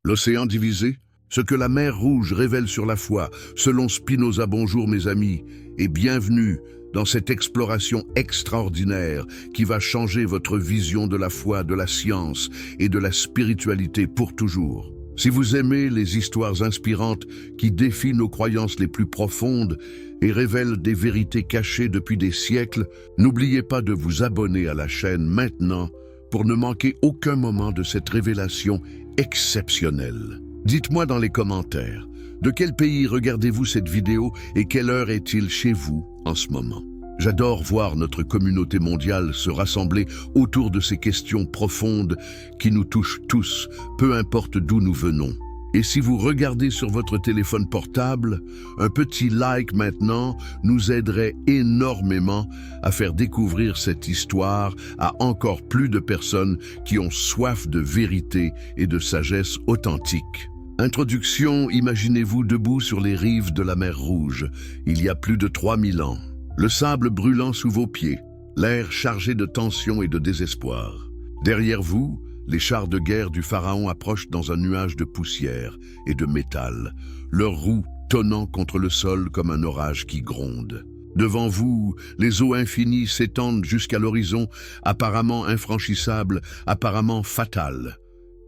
L'océan divisé? Ce que la mer Rouge révèle sur la foi, selon Spinoza. Bonjour mes amis, et bienvenue dans cette exploration extraordinaire qui va changer votre vision de la foi, de la science et de la spiritualité pour toujours. Si vous aimez les histoires inspirantes qui défient nos croyances les plus profondes et révèlent des vérités cachées depuis des siècles, n'oubliez pas de vous abonner à la chaîne maintenant pour ne manquer aucun moment de cette révélation exceptionnelle. Dites-moi dans les commentaires, de quel pays regardez-vous cette vidéo et quelle heure est-il chez vous en ce moment? J'adore voir notre communauté mondiale se rassembler autour de ces questions profondes qui nous touchent tous, peu importe d'où nous venons. Et si vous regardez sur votre téléphone portable, un petit like maintenant nous aiderait énormément à faire découvrir cette histoire à encore plus de personnes qui ont soif de vérité et de sagesse authentique. Introduction, imaginez-vous debout sur les rives de la mer Rouge, il y a plus de 3000 ans. Le sable brûlant sous vos pieds, l'air chargé de tension et de désespoir. Derrière vous, les chars de guerre du pharaon approchent dans un nuage de poussière et de métal, leurs roues tonnant contre le sol comme un orage qui gronde. Devant vous, les eaux infinies s'étendent jusqu'à l'horizon, apparemment infranchissables, apparemment fatales.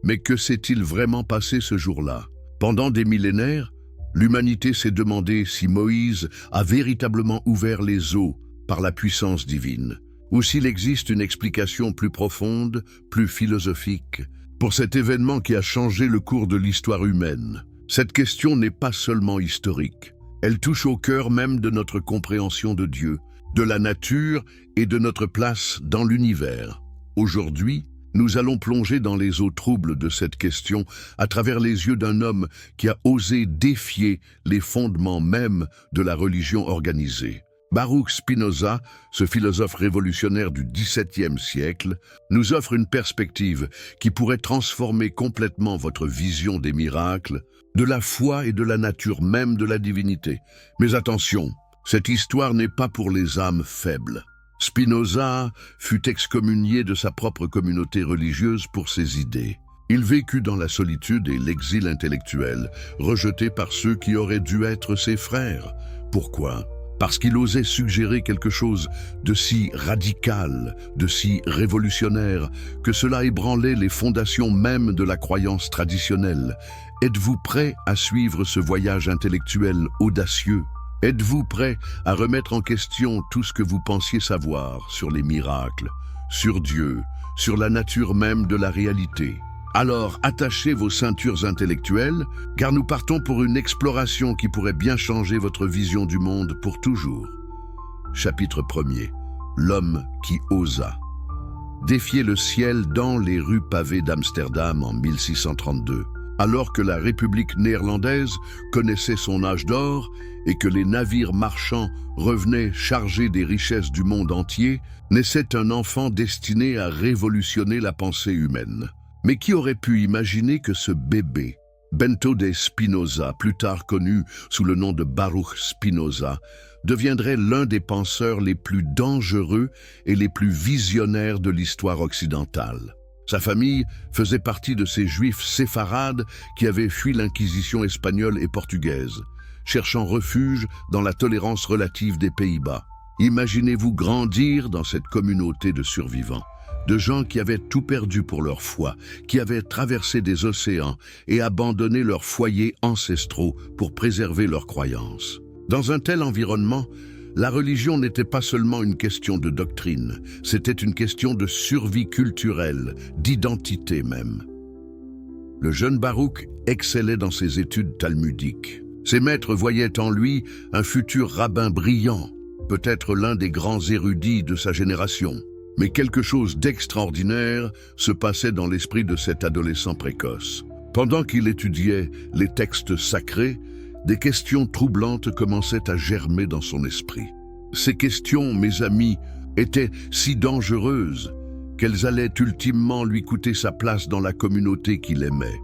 Mais que s'est-il vraiment passé ce jour-là? Pendant des millénaires, l'humanité s'est demandé si Moïse a véritablement ouvert les eaux par la puissance divine, ou s'il existe une explication plus profonde, plus philosophique, pour cet événement qui a changé le cours de l'histoire humaine. Cette question n'est pas seulement historique, elle touche au cœur même de notre compréhension de Dieu, de la nature et de notre place dans l'univers. Aujourd'hui, nous allons plonger dans les eaux troubles de cette question à travers les yeux d'un homme qui a osé défier les fondements même de la religion organisée. Baruch Spinoza, ce philosophe révolutionnaire du XVIIe siècle, nous offre une perspective qui pourrait transformer complètement votre vision des miracles, de la foi et de la nature même de la divinité. Mais attention, cette histoire n'est pas pour les âmes faibles. Spinoza fut excommunié de sa propre communauté religieuse pour ses idées. Il vécut dans la solitude et l'exil intellectuel, rejeté par ceux qui auraient dû être ses frères. Pourquoi? Parce qu'il osait suggérer quelque chose de si radical, de si révolutionnaire, que cela ébranlait les fondations même de la croyance traditionnelle. Êtes-vous prêt à suivre ce voyage intellectuel audacieux? Êtes-vous prêt à remettre en question tout ce que vous pensiez savoir sur les miracles, sur Dieu, sur la nature même de la réalité? Alors attachez vos ceintures intellectuelles, car nous partons pour une exploration qui pourrait bien changer votre vision du monde pour toujours. Chapitre 1er. L'homme qui osa. Défier le ciel dans les rues pavées d'Amsterdam en 1632. Alors que la République néerlandaise connaissait son âge d'or et que les navires marchands revenaient chargés des richesses du monde entier, naissait un enfant destiné à révolutionner la pensée humaine. Mais qui aurait pu imaginer que ce bébé, Bento de Spinoza, plus tard connu sous le nom de Baruch Spinoza, deviendrait l'un des penseurs les plus dangereux et les plus visionnaires de l'histoire occidentale? Sa famille faisait partie de ces juifs séfarades qui avaient fui l'inquisition espagnole et portugaise, cherchant refuge dans la tolérance relative des Pays-Bas. Imaginez-vous grandir dans cette communauté de survivants, de gens qui avaient tout perdu pour leur foi, qui avaient traversé des océans et abandonné leurs foyers ancestraux pour préserver leurs croyances. Dans un tel environnement, la religion n'était pas seulement une question de doctrine, c'était une question de survie culturelle, d'identité même. Le jeune Baruch excellait dans ses études talmudiques. Ses maîtres voyaient en lui un futur rabbin brillant, peut-être l'un des grands érudits de sa génération. Mais quelque chose d'extraordinaire se passait dans l'esprit de cet adolescent précoce. Pendant qu'il étudiait les textes sacrés, des questions troublantes commençaient à germer dans son esprit. Ces questions, mes amis, étaient si dangereuses qu'elles allaient ultimement lui coûter sa place dans la communauté qu'il aimait.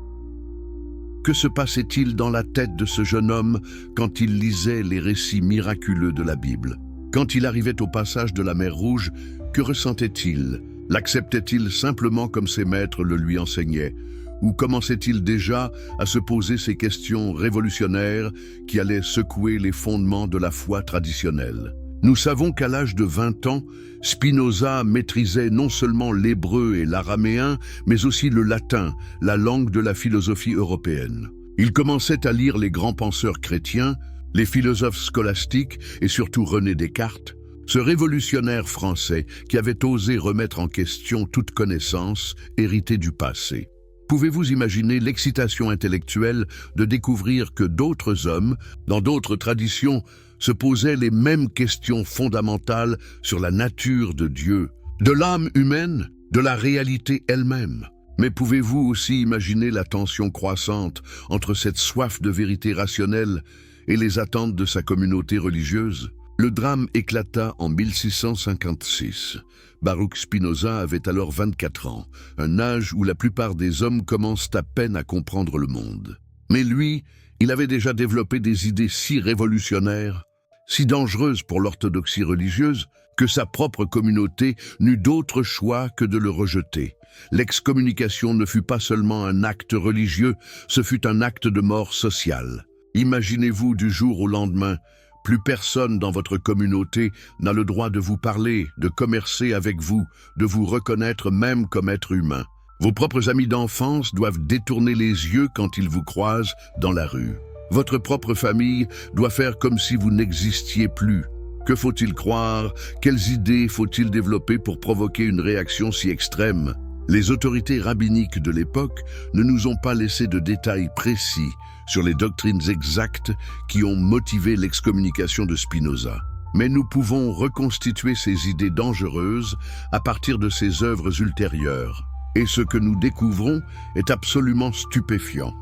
Que se passait-il dans la tête de ce jeune homme quand il lisait les récits miraculeux de la Bible? Quand il arrivait au passage de la mer Rouge, que ressentait-il? L'acceptait-il simplement comme ses maîtres le lui enseignaient? Ou commençait-il déjà à se poser ces questions révolutionnaires qui allaient secouer les fondements de la foi traditionnelle? Nous savons qu'à l'âge de 20 ans, Spinoza maîtrisait non seulement l'hébreu et l'araméen, mais aussi le latin, la langue de la philosophie européenne. Il commençait à lire les grands penseurs chrétiens, les philosophes scolastiques et surtout René Descartes, ce révolutionnaire français qui avait osé remettre en question toute connaissance héritée du passé. Pouvez-vous imaginer l'excitation intellectuelle de découvrir que d'autres hommes, dans d'autres traditions, se posaient les mêmes questions fondamentales sur la nature de Dieu, de l'âme humaine, de la réalité elle-même? Mais pouvez-vous aussi imaginer la tension croissante entre cette soif de vérité rationnelle et les attentes de sa communauté religieuse? Le drame éclata en 1656. Baruch Spinoza avait alors 24 ans, un âge où la plupart des hommes commencent à peine à comprendre le monde. Mais lui, il avait déjà développé des idées si révolutionnaires, si dangereuses pour l'orthodoxie religieuse, que sa propre communauté n'eut d'autre choix que de le rejeter. L'excommunication ne fut pas seulement un acte religieux, ce fut un acte de mort sociale. Imaginez-vous du jour au lendemain, plus personne dans votre communauté n'a le droit de vous parler, de commercer avec vous, de vous reconnaître même comme être humain. Vos propres amis d'enfance doivent détourner les yeux quand ils vous croisent dans la rue. Votre propre famille doit faire comme si vous n'existiez plus. Que faut-il croire? Quelles idées faut-il développer pour provoquer une réaction si extrême? Les autorités rabbiniques de l'époque ne nous ont pas laissé de détails précis sur les doctrines exactes qui ont motivé l'excommunication de Spinoza. Mais nous pouvons reconstituer ces idées dangereuses à partir de ses œuvres ultérieures. Et ce que nous découvrons est absolument stupéfiant.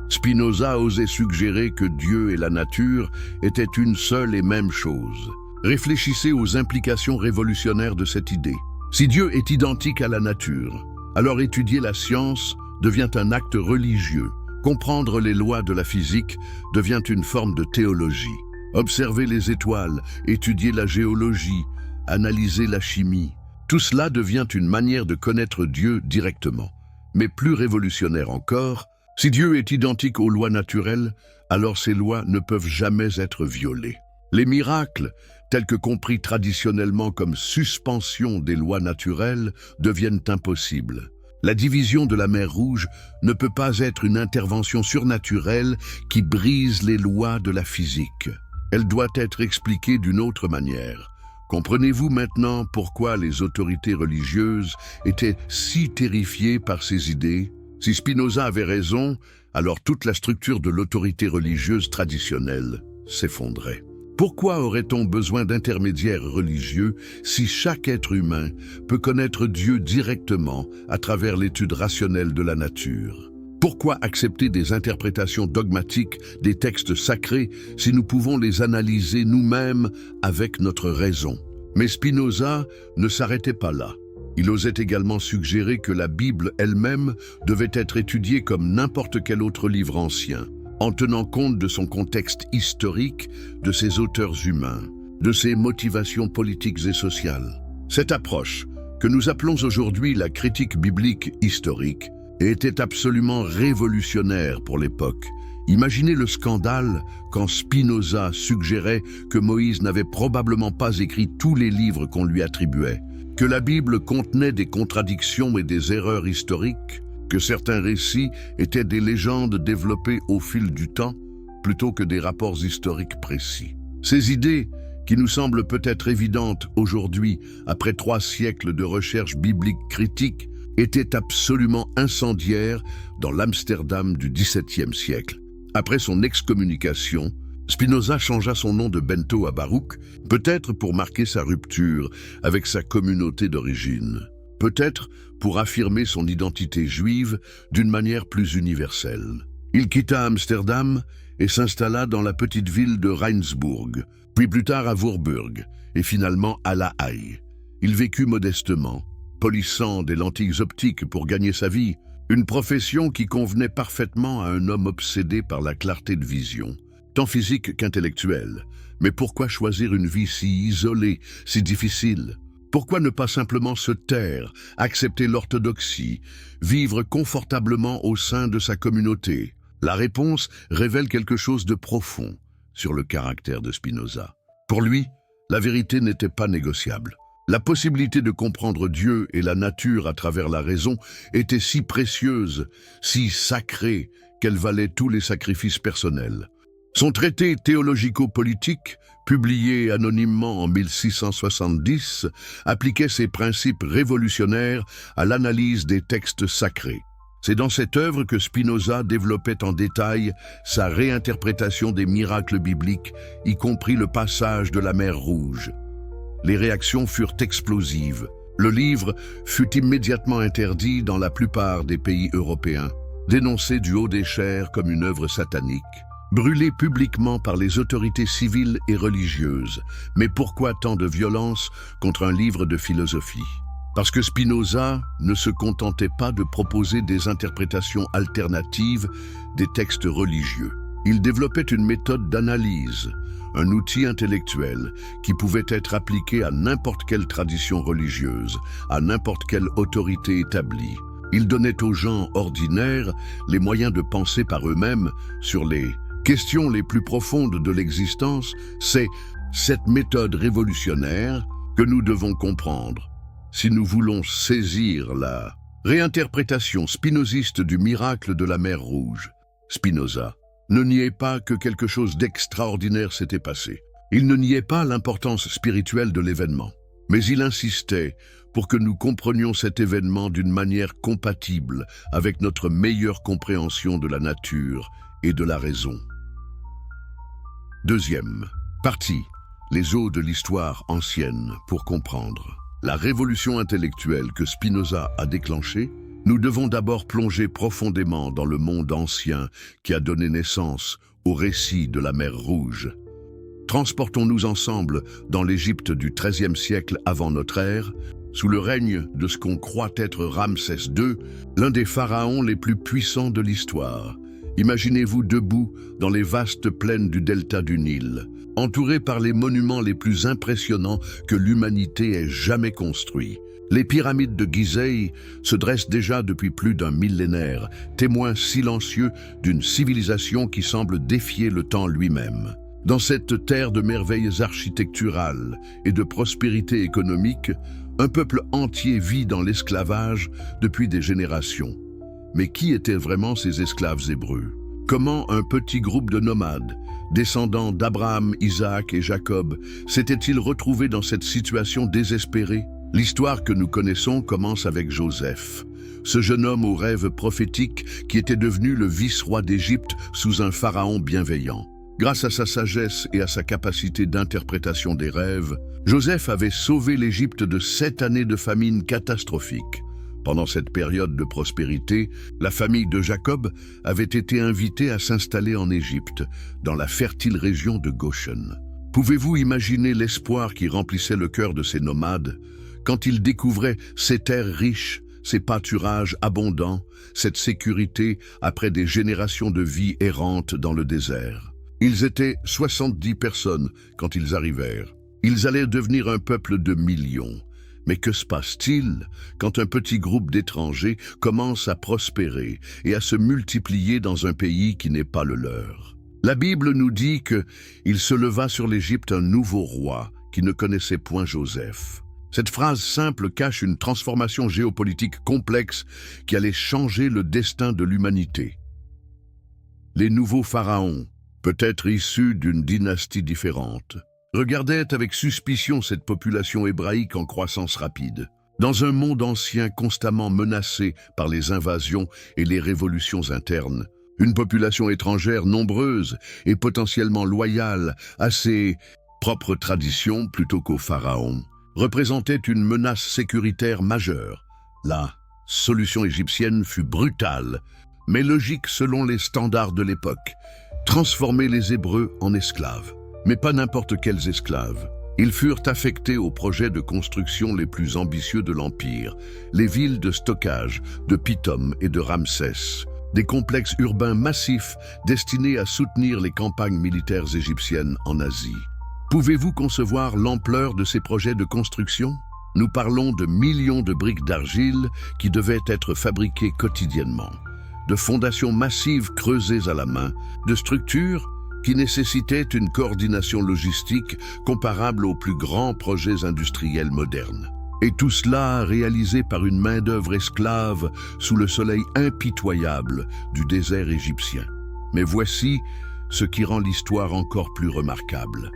Spinoza osait suggérer que Dieu et la nature étaient une seule et même chose. Réfléchissez aux implications révolutionnaires de cette idée. Si Dieu est identique à la nature, alors étudier la science devient un acte religieux. Comprendre les lois de la physique devient une forme de théologie. Observer les étoiles, étudier la géologie, analyser la chimie, tout cela devient une manière de connaître Dieu directement. Mais plus révolutionnaire encore, si Dieu est identique aux lois naturelles, alors ces lois ne peuvent jamais être violées. Les miracles, tels que compris traditionnellement comme suspension des lois naturelles, deviennent impossibles. La division de la mer Rouge ne peut pas être une intervention surnaturelle qui brise les lois de la physique. Elle doit être expliquée d'une autre manière. Comprenez-vous maintenant pourquoi les autorités religieuses étaient si terrifiées par ces idées? Si Spinoza avait raison, alors toute la structure de l'autorité religieuse traditionnelle s'effondrait. Pourquoi aurait-on besoin d'intermédiaires religieux si chaque être humain peut connaître Dieu directement à travers l'étude rationnelle de la nature? Pourquoi accepter des interprétations dogmatiques des textes sacrés si nous pouvons les analyser nous-mêmes avec notre raison? Mais Spinoza ne s'arrêtait pas là. Il osait également suggérer que la Bible elle-même devait être étudiée comme n'importe quel autre livre ancien, en tenant compte de son contexte historique, de ses auteurs humains, de ses motivations politiques et sociales. Cette approche, que nous appelons aujourd'hui la critique biblique historique, était absolument révolutionnaire pour l'époque. Imaginez le scandale quand Spinoza suggérait que Moïse n'avait probablement pas écrit tous les livres qu'on lui attribuait, que la Bible contenait des contradictions et des erreurs historiques, que certains récits étaient des légendes développées au fil du temps plutôt que des rapports historiques précis. Ces idées, qui nous semblent peut-être évidentes aujourd'hui après 3 siècles de recherche biblique critique, étaient absolument incendiaires dans l'Amsterdam du XVIIe siècle. Après son excommunication, Spinoza changea son nom de Bento à Baruch, peut-être pour marquer sa rupture avec sa communauté d'origine, peut-être pour affirmer son identité juive d'une manière plus universelle. Il quitta Amsterdam et s'installa dans la petite ville de Rijnsburg, puis plus tard à Voorburg, et finalement à La Haye. Il vécut modestement, polissant des lentilles optiques pour gagner sa vie, une profession qui convenait parfaitement à un homme obsédé par la clarté de vision, tant physique qu'intellectuelle. Mais pourquoi choisir une vie si isolée, si difficile? Pourquoi ne pas simplement se taire, accepter l'orthodoxie, vivre confortablement au sein de sa communauté? La réponse révèle quelque chose de profond sur le caractère de Spinoza. Pour lui, la vérité n'était pas négociable. La possibilité de comprendre Dieu et la nature à travers la raison était si précieuse, si sacrée, qu'elle valait tous les sacrifices personnels. Son traité théologico-politique, publié anonymement en 1670, appliquait ces principes révolutionnaires à l'analyse des textes sacrés. C'est dans cette œuvre que Spinoza développait en détail sa réinterprétation des miracles bibliques, y compris le passage de la mer Rouge. Les réactions furent explosives. Le livre fut immédiatement interdit dans la plupart des pays européens, dénoncé du haut des chairs comme une œuvre satanique, brûlé publiquement par les autorités civiles et religieuses. Mais pourquoi tant de violence contre un livre de philosophie? Parce que Spinoza ne se contentait pas de proposer des interprétations alternatives des textes religieux. Il développait une méthode d'analyse, un outil intellectuel qui pouvait être appliqué à n'importe quelle tradition religieuse, à n'importe quelle autorité établie. Il donnait aux gens ordinaires les moyens de penser par eux-mêmes sur les questions les plus profondes de l'existence. C'est cette méthode révolutionnaire que nous devons comprendre si nous voulons saisir la réinterprétation spinoziste du miracle de la mer Rouge. Spinoza ne niait pas que quelque chose d'extraordinaire s'était passé. Il ne niait pas l'importance spirituelle de l'événement, mais il insistait pour que nous comprenions cet événement d'une manière compatible avec notre meilleure compréhension de la nature et de la raison. Deuxième partie, les eaux de l'histoire ancienne pour comprendre la révolution intellectuelle que Spinoza a déclenchée. Nous devons d'abord plonger profondément dans le monde ancien qui a donné naissance au récit de la mer Rouge. Transportons-nous ensemble dans l'Égypte du XIIIe siècle avant notre ère, sous le règne de ce qu'on croit être Ramsès II, l'un des pharaons les plus puissants de l'histoire. Imaginez-vous debout dans les vastes plaines du delta du Nil, entouré par les monuments les plus impressionnants que l'humanité ait jamais construits. Les pyramides de Gizeh se dressent déjà depuis plus d'un millénaire, témoins silencieux d'une civilisation qui semble défier le temps lui-même. Dans cette terre de merveilles architecturales et de prospérité économique, un peuple entier vit dans l'esclavage depuis des générations. Mais qui étaient vraiment ces esclaves hébreux? Comment un petit groupe de nomades, descendants d'Abraham, Isaac et Jacob, s'était-il retrouvé dans cette situation désespérée? L'histoire que nous connaissons commence avec Joseph, ce jeune homme aux rêves prophétiques qui était devenu le vice-roi d'Égypte sous un pharaon bienveillant. Grâce à sa sagesse et à sa capacité d'interprétation des rêves, Joseph avait sauvé l'Égypte de 7 années de famine catastrophique. Pendant cette période de prospérité, la famille de Jacob avait été invitée à s'installer en Égypte, dans la fertile région de Goshen. Pouvez-vous imaginer l'espoir qui remplissait le cœur de ces nomades quand ils découvraient ces terres riches, ces pâturages abondants, cette sécurité après des générations de vie errante dans le désert? Ils étaient 70 personnes quand ils arrivèrent. Ils allaient devenir un peuple de millions. Mais que se passe-t-il quand un petit groupe d'étrangers commence à prospérer et à se multiplier dans un pays qui n'est pas le leur? La Bible nous dit qu'il se leva sur l'Égypte un nouveau roi qui ne connaissait point Joseph. Cette phrase simple cache une transformation géopolitique complexe qui allait changer le destin de l'humanité. Les nouveaux pharaons, peut-être issus d'une dynastie différente, regardaient avec suspicion cette population hébraïque en croissance rapide. Dans un monde ancien constamment menacé par les invasions et les révolutions internes, une population étrangère nombreuse et potentiellement loyale à ses propres traditions plutôt qu'aux pharaons, représentait une menace sécuritaire majeure. La solution égyptienne fut brutale, mais logique selon les standards de l'époque: transformer les Hébreux en esclaves. Mais pas n'importe quels esclaves. Ils furent affectés aux projets de construction les plus ambitieux de l'Empire, les villes de stockage de Pithom et de Ramsès, des complexes urbains massifs destinés à soutenir les campagnes militaires égyptiennes en Asie. Pouvez-vous concevoir l'ampleur de ces projets de construction? Nous parlons de millions de briques d'argile qui devaient être fabriquées quotidiennement, de fondations massives creusées à la main, de structures qui nécessitaient une coordination logistique comparable aux plus grands projets industriels modernes. Et tout cela réalisé par une main-d'œuvre esclave sous le soleil impitoyable du désert égyptien. Mais voici ce qui rend l'histoire encore plus remarquable.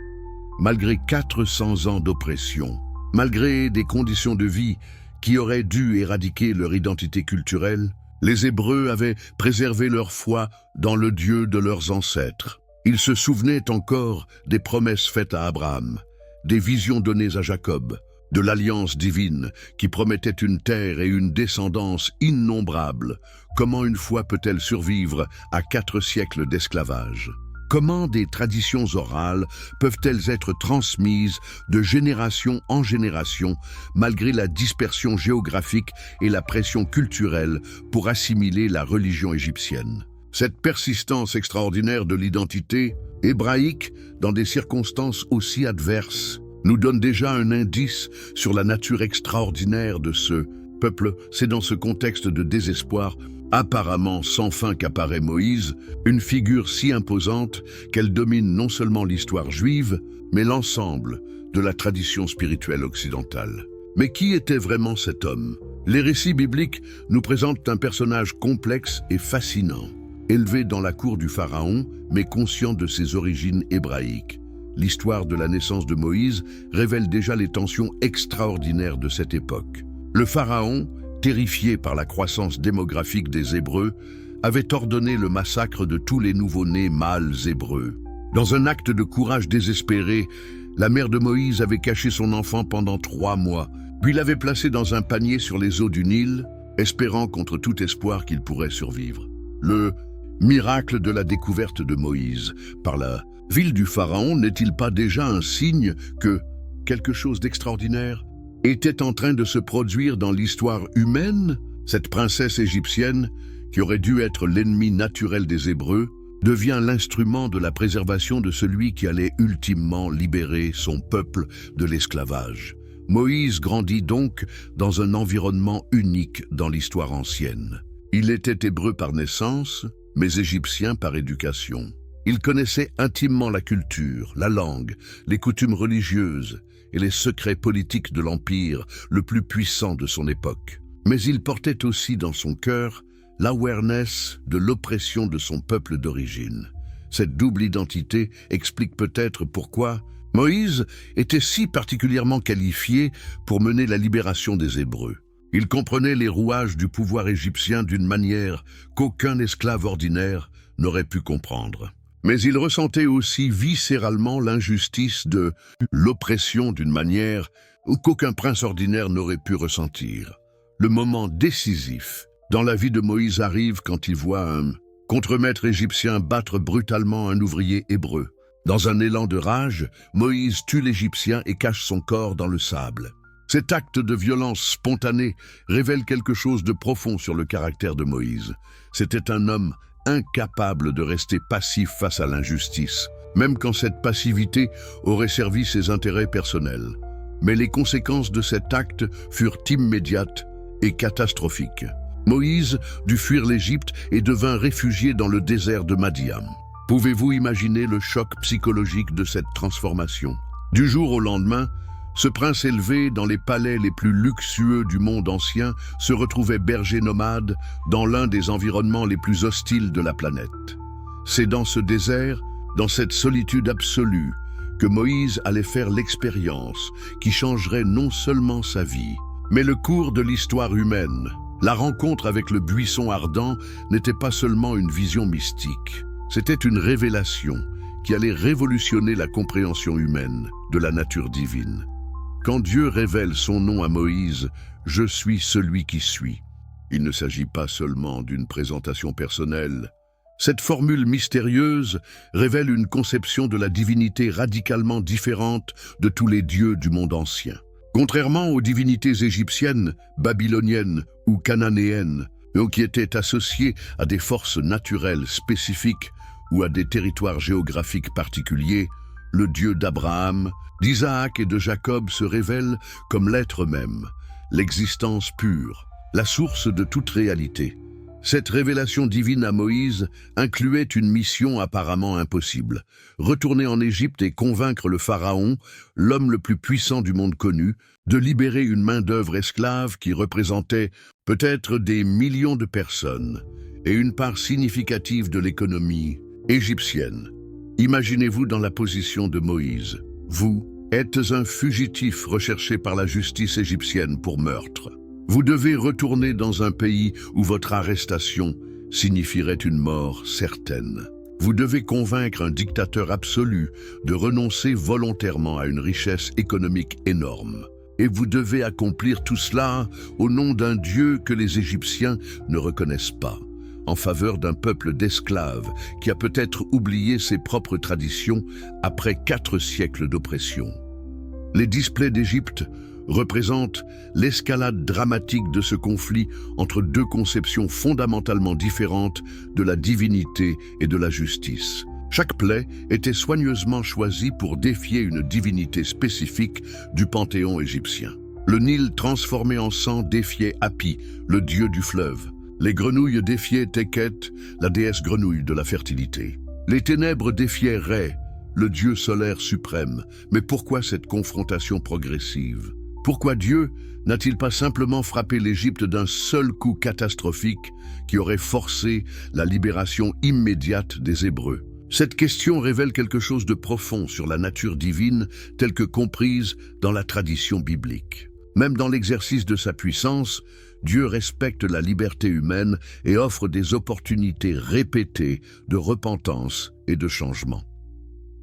Malgré 400 ans d'oppression, malgré des conditions de vie qui auraient dû éradiquer leur identité culturelle, les Hébreux avaient préservé leur foi dans le Dieu de leurs ancêtres. Ils se souvenaient encore des promesses faites à Abraham, des visions données à Jacob, de l'alliance divine qui promettait une terre et une descendance innombrables. Comment une foi peut-elle survivre à 4 siècles d'esclavage? Comment des traditions orales peuvent-elles être transmises de génération en génération malgré la dispersion géographique et la pression culturelle pour assimiler la religion égyptienne? Cette persistance extraordinaire de l'identité hébraïque dans des circonstances aussi adverses nous donne déjà un indice sur la nature extraordinaire de ce peuple. C'est dans ce contexte de désespoir apparemment sans fin qu'apparaît Moïse, une figure si imposante qu'elle domine non seulement l'histoire juive, mais l'ensemble de la tradition spirituelle occidentale. Mais qui était vraiment cet homme? Les récits bibliques nous présentent un personnage complexe et fascinant, élevé dans la cour du pharaon, mais conscient de ses origines hébraïques. L'histoire de la naissance de Moïse révèle déjà les tensions extraordinaires de cette époque. Le pharaon, terrifié par la croissance démographique des Hébreux, avait ordonné le massacre de tous les nouveau-nés mâles hébreux. Dans un acte de courage désespéré, la mère de Moïse avait caché son enfant pendant 3 mois, puis l'avait placé dans un panier sur les eaux du Nil, espérant contre tout espoir qu'il pourrait survivre. Le miracle de la découverte de Moïse par la ville du pharaon n'est-il pas déjà un signe que quelque chose d'extraordinaire était en train de se produire dans l'histoire humaine? Cette princesse égyptienne, qui aurait dû être l'ennemi naturel des Hébreux, devient l'instrument de la préservation de celui qui allait ultimement libérer son peuple de l'esclavage. Moïse grandit donc dans un environnement unique dans l'histoire ancienne. Il était hébreu par naissance, mais égyptien par éducation. Il connaissait intimement la culture, la langue, les coutumes religieuses et les secrets politiques de l'empire le plus puissant de son époque. Mais il portait aussi dans son cœur l'awareness de l'oppression de son peuple d'origine. Cette double identité explique peut-être pourquoi Moïse était si particulièrement qualifié pour mener la libération des Hébreux. Il comprenait les rouages du pouvoir égyptien d'une manière qu'aucun esclave ordinaire n'aurait pu comprendre. Mais il ressentait aussi viscéralement l'injustice de l'oppression d'une manière qu'aucun prince ordinaire n'aurait pu ressentir. Le moment décisif dans la vie de Moïse arrive quand il voit un contremaître égyptien battre brutalement un ouvrier hébreu. Dans un élan de rage, Moïse tue l'Égyptien et cache son corps dans le sable. Cet acte de violence spontanée révèle quelque chose de profond sur le caractère de Moïse. C'était un homme incapable de rester passif face à l'injustice, même quand cette passivité aurait servi ses intérêts personnels. Mais les conséquences de cet acte furent immédiates et catastrophiques. Moïse dut fuir l'Égypte et devint réfugié dans le désert de Madian. Pouvez-vous imaginer le choc psychologique de cette transformation? Du jour au lendemain, ce prince élevé dans les palais les plus luxueux du monde ancien se retrouvait berger nomade dans l'un des environnements les plus hostiles de la planète. C'est dans ce désert, dans cette solitude absolue, que Moïse allait faire l'expérience qui changerait non seulement sa vie, mais le cours de l'histoire humaine. La rencontre avec le buisson ardent n'était pas seulement une vision mystique, c'était une révélation qui allait révolutionner la compréhension humaine de la nature divine. Quand Dieu révèle son nom à Moïse, « Je suis celui qui suis », il ne s'agit pas seulement d'une présentation personnelle. Cette formule mystérieuse révèle une conception de la divinité radicalement différente de tous les dieux du monde ancien. Contrairement aux divinités égyptiennes, babyloniennes ou cananéennes, qui étaient associées à des forces naturelles spécifiques ou à des territoires géographiques particuliers, le Dieu d'Abraham, d'Isaac et de Jacob se révèle comme l'être même, l'existence pure, la source de toute réalité. Cette révélation divine à Moïse incluait une mission apparemment impossible: retourner en Égypte et convaincre le pharaon, l'homme le plus puissant du monde connu, de libérer une main-d'œuvre esclave qui représentait peut-être des millions de personnes et une part significative de l'économie égyptienne. Imaginez-vous dans la position de Moïse. Vous êtes un fugitif recherché par la justice égyptienne pour meurtre. Vous devez retourner dans un pays où votre arrestation signifierait une mort certaine. Vous devez convaincre un dictateur absolu de renoncer volontairement à une richesse économique énorme. Et vous devez accomplir tout cela au nom d'un Dieu que les Égyptiens ne reconnaissent pas, en faveur d'un peuple d'esclaves qui a peut-être oublié ses propres traditions après 4 siècles d'oppression. Les displays d'Égypte représentent l'escalade dramatique de ce conflit entre 2 conceptions fondamentalement différentes de la divinité et de la justice. Chaque plaie était soigneusement choisie pour défier une divinité spécifique du panthéon égyptien. Le Nil transformé en sang défiait Hapi, le dieu du fleuve. Les grenouilles défiaient Teket, la déesse grenouille de la fertilité. Les ténèbres défiaient Ré, le dieu solaire suprême. Mais pourquoi cette confrontation progressive? Pourquoi Dieu n'a-t-il pas simplement frappé l'Égypte d'un seul coup catastrophique qui aurait forcé la libération immédiate des Hébreux? Cette question révèle quelque chose de profond sur la nature divine telle que comprise dans la tradition biblique. Même dans l'exercice de sa puissance, Dieu respecte la liberté humaine et offre des opportunités répétées de repentance et de changement.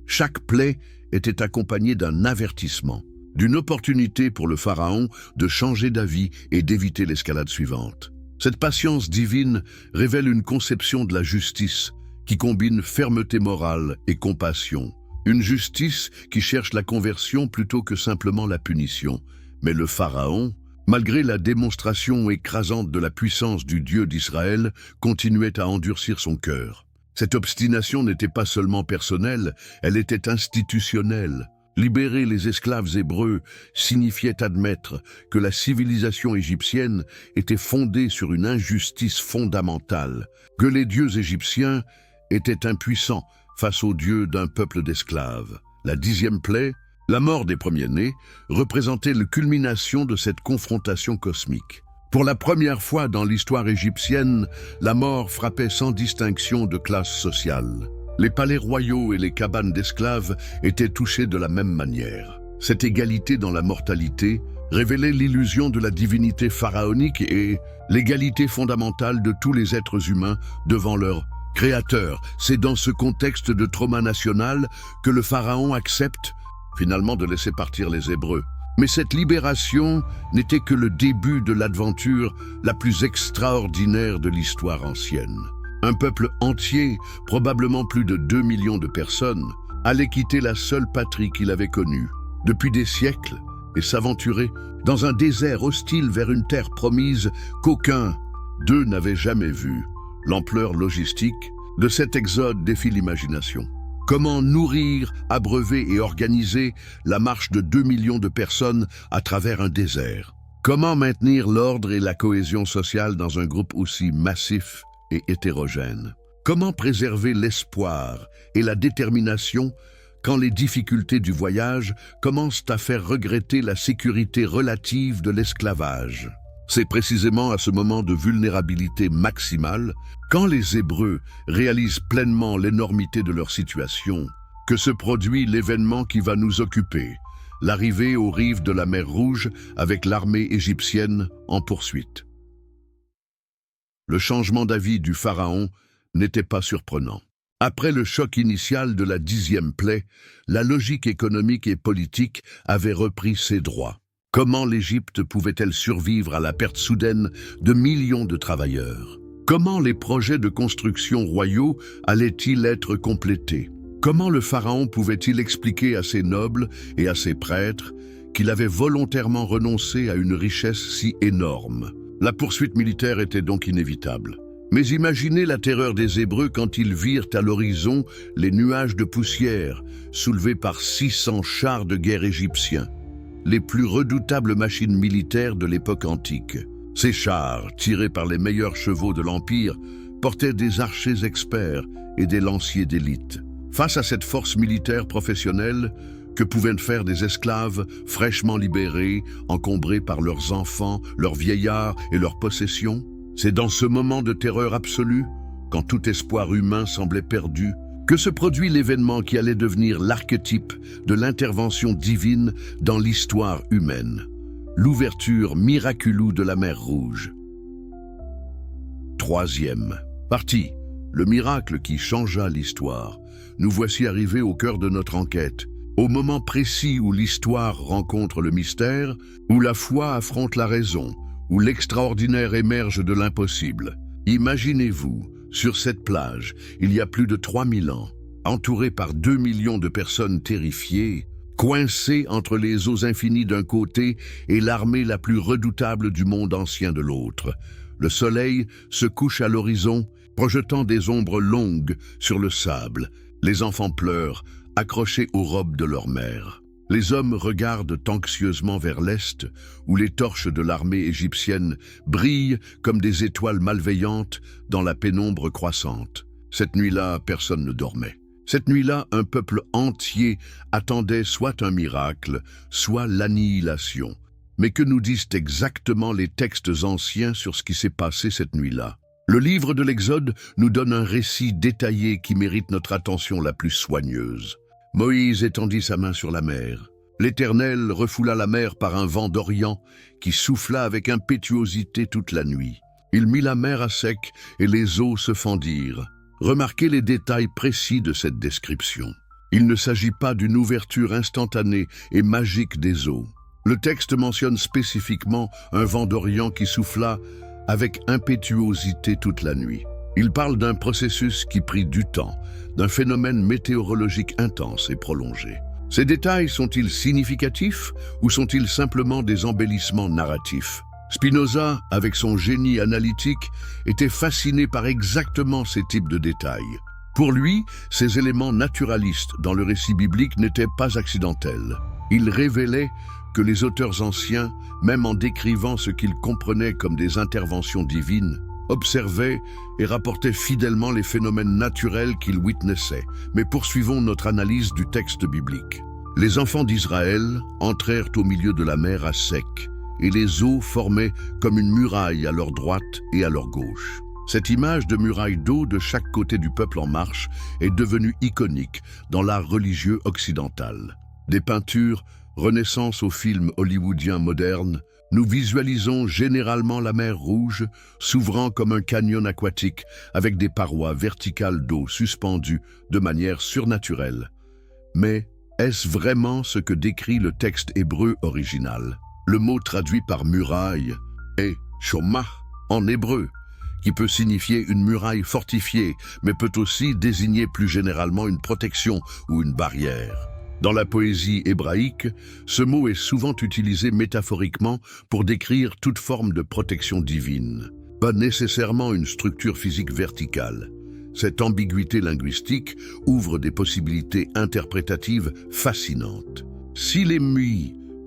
Chaque plaie était accompagnée d'un avertissement, d'une opportunité pour le pharaon de changer d'avis et d'éviter l'escalade suivante. Cette patience divine révèle une conception de la justice qui combine fermeté morale et compassion. Une justice qui cherche la conversion plutôt que simplement la punition. Mais le pharaon, malgré la démonstration écrasante de la puissance du Dieu d'Israël, continuait à endurcir son cœur. Cette obstination n'était pas seulement personnelle, elle était institutionnelle. Libérer les esclaves hébreux signifiait admettre que la civilisation égyptienne était fondée sur une injustice fondamentale, que les dieux égyptiens étaient impuissants face aux dieux d'un peuple d'esclaves. La 10e plaie, la mort des premiers-nés, représentait la culmination de cette confrontation cosmique. Pour la première fois dans l'histoire égyptienne, la mort frappait sans distinction de classe sociale. Les palais royaux et les cabanes d'esclaves étaient touchés de la même manière. Cette égalité dans la mortalité révélait l'illusion de la divinité pharaonique et l'égalité fondamentale de tous les êtres humains devant leur Créateur. C'est dans ce contexte de trauma national que le pharaon accepte finalement de laisser partir les Hébreux. Mais cette libération n'était que le début de l'aventure la plus extraordinaire de l'histoire ancienne. Un peuple entier, probablement plus de 2 millions de personnes, allait quitter la seule patrie qu'il avait connue depuis des siècles et s'aventurer dans un désert hostile vers une terre promise qu'aucun d'eux n'avait jamais vue. L'ampleur logistique de cet exode défie l'imagination. Comment nourrir, abreuver et organiser la marche de 2 millions de personnes à travers un désert? Comment maintenir l'ordre et la cohésion sociale dans un groupe aussi massif et hétérogène? Comment préserver l'espoir et la détermination quand les difficultés du voyage commencent à faire regretter la sécurité relative de l'esclavage? C'est précisément à ce moment de vulnérabilité maximale, quand les Hébreux réalisent pleinement l'énormité de leur situation, que se produit l'événement qui va nous occuper, l'arrivée aux rives de la mer Rouge avec l'armée égyptienne en poursuite. Le changement d'avis du pharaon n'était pas surprenant. Après le choc initial de la 10e plaie, la logique économique et politique avait repris ses droits. Comment l'Égypte pouvait-elle survivre à la perte soudaine de millions de travailleurs? Comment les projets de construction royaux allaient-ils être complétés? Comment le pharaon pouvait-il expliquer à ses nobles et à ses prêtres qu'il avait volontairement renoncé à une richesse si énorme? La poursuite militaire était donc inévitable. Mais imaginez la terreur des Hébreux quand ils virent à l'horizon les nuages de poussière soulevés par 600 chars de guerre égyptiens, les plus redoutables machines militaires de l'époque antique. Ces chars, tirés par les meilleurs chevaux de l'Empire, portaient des archers experts et des lanciers d'élite. Face à cette force militaire professionnelle, que pouvaient faire des esclaves fraîchement libérés, encombrés par leurs enfants, leurs vieillards et leurs possessions? C'est dans ce moment de terreur absolue, quand tout espoir humain semblait perdu, que se produit l'événement qui allait devenir l'archétype de l'intervention divine dans l'histoire humaine, l'ouverture miraculeuse de la mer Rouge. Troisième partie, le miracle qui changea l'histoire. Nous voici arrivés au cœur de notre enquête, au moment précis où l'histoire rencontre le mystère, où la foi affronte la raison, où l'extraordinaire émerge de l'impossible. Imaginez-vous, sur cette plage, il y a plus de 3000 ans, entouré par 2 millions de personnes terrifiées, coincées entre les eaux infinies d'un côté et l'armée la plus redoutable du monde ancien de l'autre. Le soleil se couche à l'horizon, projetant des ombres longues sur le sable. Les enfants pleurent, accrochés aux robes de leur mère. Les hommes regardent anxieusement vers l'est, où les torches de l'armée égyptienne brillent comme des étoiles malveillantes dans la pénombre croissante. Cette nuit-là, personne ne dormait. Cette nuit-là, un peuple entier attendait soit un miracle, soit l'annihilation. Mais que nous disent exactement les textes anciens sur ce qui s'est passé cette nuit-là? Le livre de l'Exode nous donne un récit détaillé qui mérite notre attention la plus soigneuse. Moïse étendit sa main sur la mer. L'Éternel refoula la mer par un vent d'Orient qui souffla avec impétuosité toute la nuit. Il mit la mer à sec et les eaux se fendirent. Remarquez les détails précis de cette description. Il ne s'agit pas d'une ouverture instantanée et magique des eaux. Le texte mentionne spécifiquement un vent d'Orient qui souffla avec impétuosité toute la nuit. Il parle d'un processus qui prit du temps, d'un phénomène météorologique intense et prolongé. Ces détails sont-ils significatifs ou sont-ils simplement des embellissements narratifs? Spinoza, avec son génie analytique, était fasciné par exactement ces types de détails. Pour lui, ces éléments naturalistes dans le récit biblique n'étaient pas accidentels. Ils révélaient que les auteurs anciens, même en décrivant ce qu'ils comprenaient comme des interventions divines, observaient et rapportaient fidèlement les phénomènes naturels qu'ils witnessaient. Mais poursuivons notre analyse du texte biblique. Les enfants d'Israël entrèrent au milieu de la mer à sec, et les eaux formaient comme une muraille à leur droite et à leur gauche. Cette image de muraille d'eau de chaque côté du peuple en marche est devenue iconique dans l'art religieux occidental. Des peintures, Renaissance aux films hollywoodiens modernes, nous visualisons généralement la mer Rouge s'ouvrant comme un canyon aquatique avec des parois verticales d'eau suspendues de manière surnaturelle. Mais est-ce vraiment ce que décrit le texte hébreu original? Le mot traduit par muraille est shomah en hébreu, qui peut signifier une muraille fortifiée, mais peut aussi désigner plus généralement une protection ou une barrière. Dans la poésie hébraïque, ce mot est souvent utilisé métaphoriquement pour décrire toute forme de protection divine, pas nécessairement une structure physique verticale. Cette ambiguïté linguistique ouvre des possibilités interprétatives fascinantes. Si les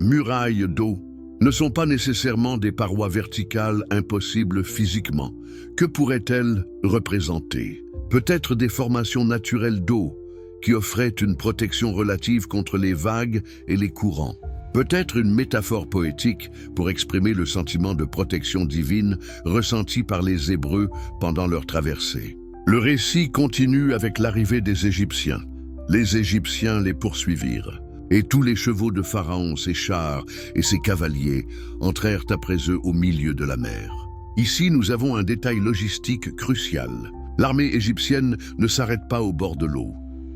murailles d'eau ne sont pas nécessairement des parois verticales impossibles physiquement, que pourraient-elles représenter? Peut-être des formations naturelles d'eau, qui offrait une protection relative contre les vagues et les courants. Peut-être une métaphore poétique pour exprimer le sentiment de protection divine ressenti par les Hébreux pendant leur traversée. Le récit continue avec l'arrivée des Égyptiens. Les Égyptiens les poursuivirent, et tous les chevaux de Pharaon, ses chars et ses cavaliers entrèrent après eux au milieu de la mer. Ici, nous avons un détail logistique crucial. L'armée égyptienne ne s'arrête pas au bord de l'eau,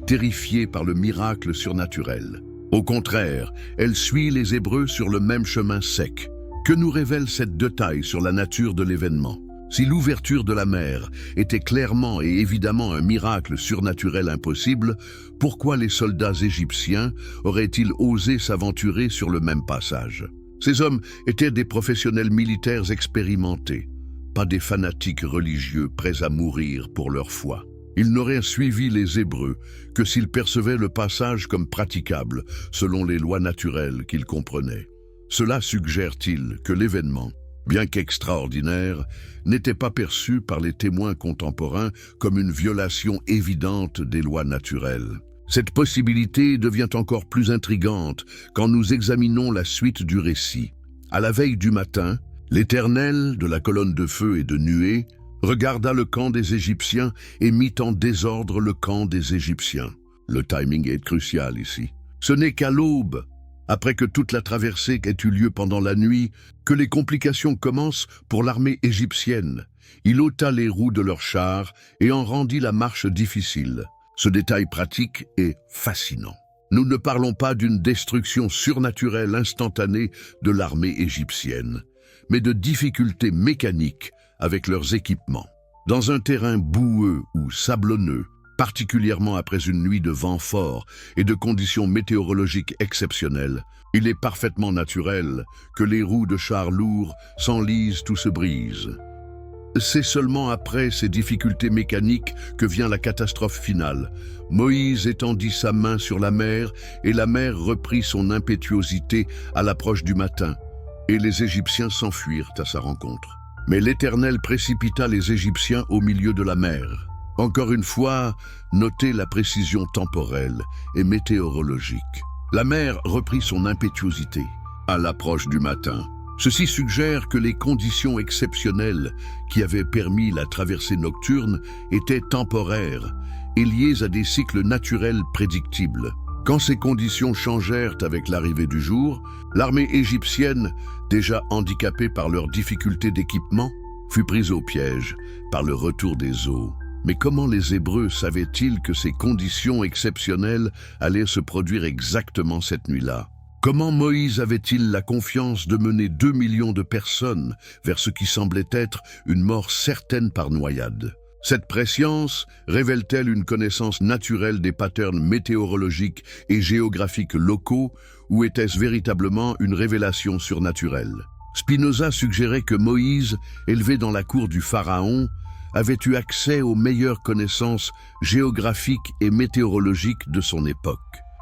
terrifiée par le miracle surnaturel. Au contraire, elle suit les Hébreux sur le même chemin sec. Que nous révèle cette détail sur la nature de l'événement? Si l'ouverture de la mer était clairement et évidemment un miracle surnaturel impossible, pourquoi les soldats égyptiens auraient-ils osé s'aventurer sur le même passage? Ces hommes étaient des professionnels militaires expérimentés. pas des fanatiques religieux prêts à mourir pour leur foi. Ils n'auraient suivi les Hébreux que s'ils percevaient le passage comme praticable selon les lois naturelles qu'ils comprenaient. Cela suggère-t-il que l'événement, bien qu'extraordinaire, n'était pas perçu par les témoins contemporains comme une violation évidente des lois naturelles. Cette possibilité devient encore plus intrigante quand nous examinons la suite du récit. À la veille du matin, l'Éternel, de la colonne de feu et de nuée, regarda le camp des Égyptiens et mit en désordre le camp des Égyptiens. Le timing est crucial ici. Ce n'est qu'à l'aube, après que toute la traversée ait eu lieu pendant la nuit, que les complications commencent pour l'armée égyptienne. Il ôta les roues de leurs chars et en rendit la marche difficile. Ce détail pratique est fascinant. Nous ne parlons pas d'une destruction surnaturelle instantanée de l'armée égyptienne, mais de difficultés mécaniques avec leurs équipements. Dans un terrain boueux ou sablonneux, particulièrement après une nuit de vent fort et de conditions météorologiques exceptionnelles, il est parfaitement naturel que les roues de chars lourds s'enlisent ou se brisent. C'est seulement après ces difficultés mécaniques que vient la catastrophe finale. Moïse étendit sa main sur la mer et la mer reprit son impétuosité à l'approche du matin, et les Égyptiens s'enfuirent à sa rencontre. Mais l'Éternel précipita les Égyptiens au milieu de la mer. Encore une fois, notez la précision temporelle et météorologique. La mer reprit son impétuosité à l'approche du matin. Ceci suggère que les conditions exceptionnelles qui avaient permis la traversée nocturne étaient temporaires et liées à des cycles naturels prédictibles. Quand ces conditions changèrent avec l'arrivée du jour, l'armée égyptienne, déjà handicapée par leurs difficultés d'équipement, fut prise au piège par le retour des eaux. Mais comment les Hébreux savaient-ils que ces conditions exceptionnelles allaient se produire exactement cette nuit-là? Comment Moïse avait-il la confiance de mener 2 millions de personnes vers ce qui semblait être une mort certaine par noyade? Cette prescience révèle-t-elle une connaissance naturelle des patterns météorologiques et géographiques locaux, ou était-ce véritablement une révélation surnaturelle? Spinoza suggérait que Moïse, élevé dans la cour du Pharaon, avait eu accès aux meilleures connaissances géographiques et météorologiques de son époque.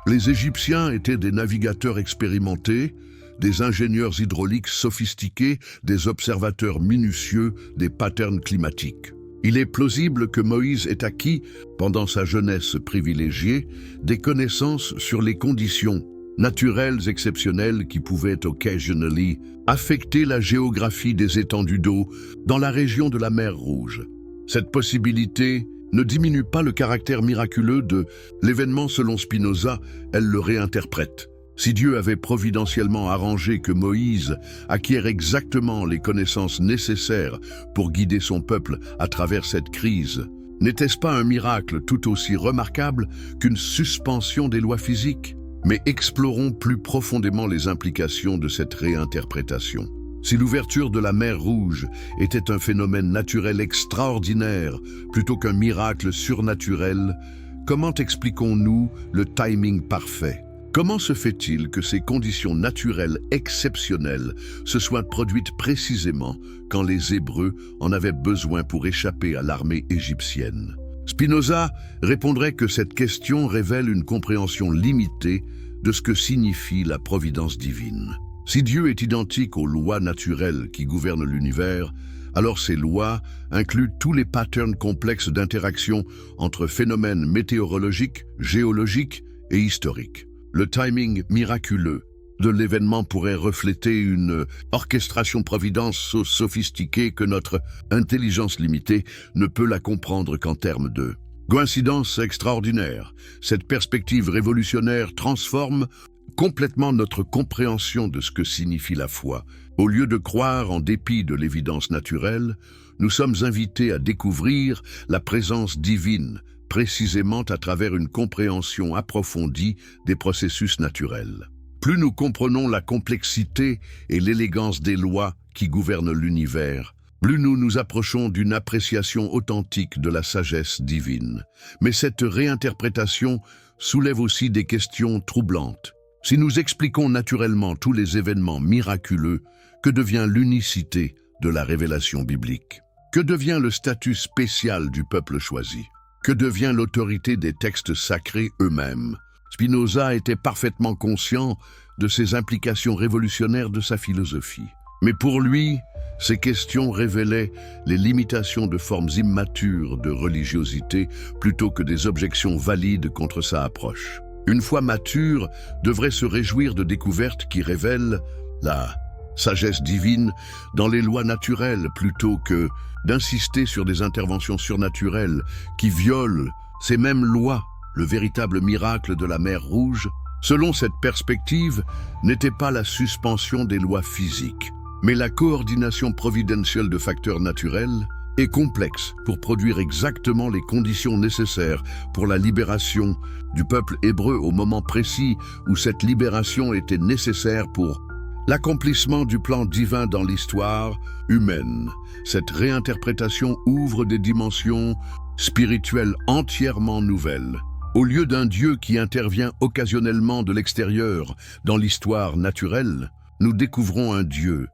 Les Égyptiens étaient des navigateurs expérimentés, des ingénieurs hydrauliques sophistiqués, des observateurs minutieux des patterns climatiques. Il est plausible que Moïse ait acquis, pendant sa jeunesse privilégiée, des connaissances sur les conditions naturelles exceptionnelles qui pouvaient occasionally affecter la géographie des étendues d'eau dans la région de la mer Rouge. Cette possibilité ne diminue pas le caractère miraculeux de l'événement selon Spinoza, elle le réinterprète. Si Dieu avait providentiellement arrangé que Moïse acquiert exactement les connaissances nécessaires pour guider son peuple à travers cette crise, n'était-ce pas un miracle tout aussi remarquable qu'une suspension des lois physiques? Mais explorons plus profondément les implications de cette réinterprétation. Si l'ouverture de la mer Rouge était un phénomène naturel extraordinaire plutôt qu'un miracle surnaturel, comment expliquons-nous le timing parfait? Comment se fait-il que ces conditions naturelles exceptionnelles se soient produites précisément quand les Hébreux en avaient besoin pour échapper à l'armée égyptienne? Spinoza répondrait que cette question révèle une compréhension limitée de ce que signifie la providence divine. Si Dieu est identique aux lois naturelles qui gouvernent l'univers, alors ces lois incluent tous les patterns complexes d'interaction entre phénomènes météorologiques, géologiques et historiques. Le timing miraculeux de l'événement pourrait refléter une orchestration providence aussi sophistiquée que notre intelligence limitée ne peut la comprendre qu'en termes de coïncidence extraordinaire. Cette perspective révolutionnaire transforme complètement notre compréhension de ce que signifie la foi. Au lieu de croire en dépit de l'évidence naturelle, nous sommes invités à découvrir la présence divine, précisément à travers une compréhension approfondie des processus naturels. Plus nous comprenons la complexité et l'élégance des lois qui gouvernent l'univers, plus nous nous approchons d'une appréciation authentique de la sagesse divine. Mais cette réinterprétation soulève aussi des questions troublantes. Si nous expliquons naturellement tous les événements miraculeux, que devient l'unicité de la révélation biblique. Que devient le statut spécial du peuple choisi? Que devient l'autorité des textes sacrés eux-mêmes? Spinoza était parfaitement conscient de ces implications révolutionnaires de sa philosophie. Mais pour lui, ces questions révélaient les limitations de formes immatures de religiosité plutôt que des objections valides contre sa approche. Une foi mature devrait se réjouir de découvertes qui révèlent la sagesse divine dans les lois naturelles plutôt que d'insister sur des interventions surnaturelles qui violent ces mêmes lois. Le véritable miracle de la mer Rouge, selon cette perspective, n'était pas la suspension des lois physiques, mais la coordination providentielle de facteurs naturels et complexes pour produire exactement les conditions nécessaires pour la libération du peuple hébreu au moment précis où cette libération était nécessaire pour l'accomplissement du plan divin dans l'histoire humaine. Cette réinterprétation ouvre des dimensions spirituelles entièrement nouvelles. Au lieu d'un Dieu qui intervient occasionnellement de l'extérieur dans l'histoire naturelle, nous découvrons un Dieu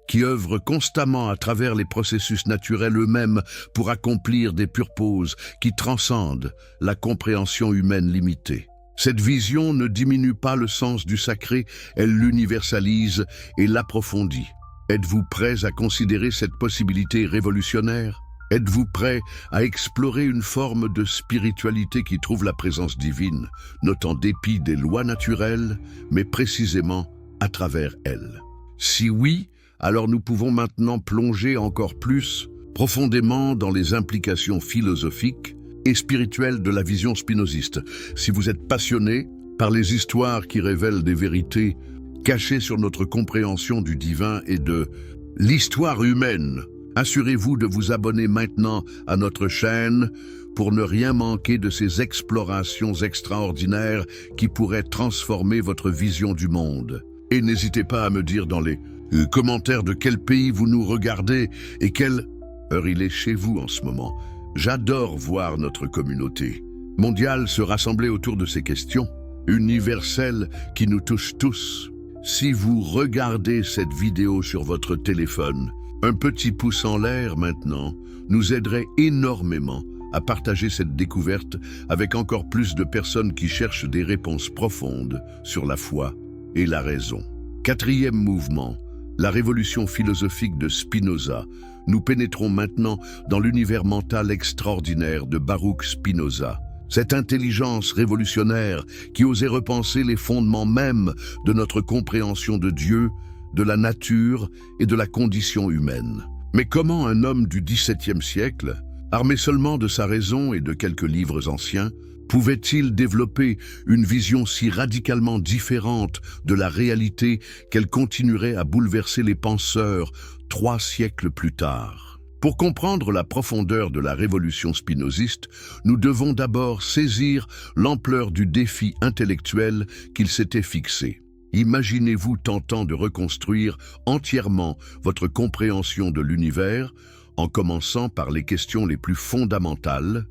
qui œuvre constamment à travers les processus naturels eux-mêmes pour accomplir des purposes qui transcendent la compréhension humaine limitée. Cette vision ne diminue pas le sens du sacré, elle l'universalise et l'approfondit. Êtes-vous prêts à considérer cette possibilité révolutionnaire? Êtes-vous prêts à explorer une forme de spiritualité qui trouve la présence divine, not en dépit des lois naturelles, mais précisément à travers elles? Si oui, alors nous pouvons maintenant plonger encore plus profondément dans les implications philosophiques et spirituelle de la vision spinoziste. Si vous êtes passionné par les histoires qui révèlent des vérités cachées sur notre compréhension du divin et de l'histoire humaine, assurez-vous de vous abonner maintenant à notre chaîne pour ne rien manquer de ces explorations extraordinaires qui pourraient transformer votre vision du monde. Et n'hésitez pas à me dire dans les commentaires de quel pays vous nous regardez et quelle heure il est chez vous en ce moment. J'adore voir notre communauté mondiale se rassembler autour de ces questions universelles qui nous touchent tous. Si vous regardez cette vidéo sur votre téléphone, un petit pouce en l'air maintenant nous aiderait énormément à partager cette découverte avec encore plus de personnes qui cherchent des réponses profondes sur la foi et la raison. Quatrième mouvement, la révolution philosophique de Spinoza. Nous pénétrons maintenant dans l'univers mental extraordinaire de Baruch Spinoza. Cette intelligence révolutionnaire qui osait repenser les fondements mêmes de notre compréhension de Dieu, de la nature et de la condition humaine. Mais comment un homme du XVIIe siècle, armé seulement de sa raison et de quelques livres anciens, pouvait-il développer une vision si radicalement différente de la réalité qu'elle continuerait à bouleverser les penseurs 3 siècles plus tard? Pour comprendre la profondeur de la révolution spinoziste, nous devons d'abord saisir l'ampleur du défi intellectuel qu'il s'était fixé. Imaginez-vous tentant de reconstruire entièrement votre compréhension de l'univers en commençant par les questions les plus fondamentales.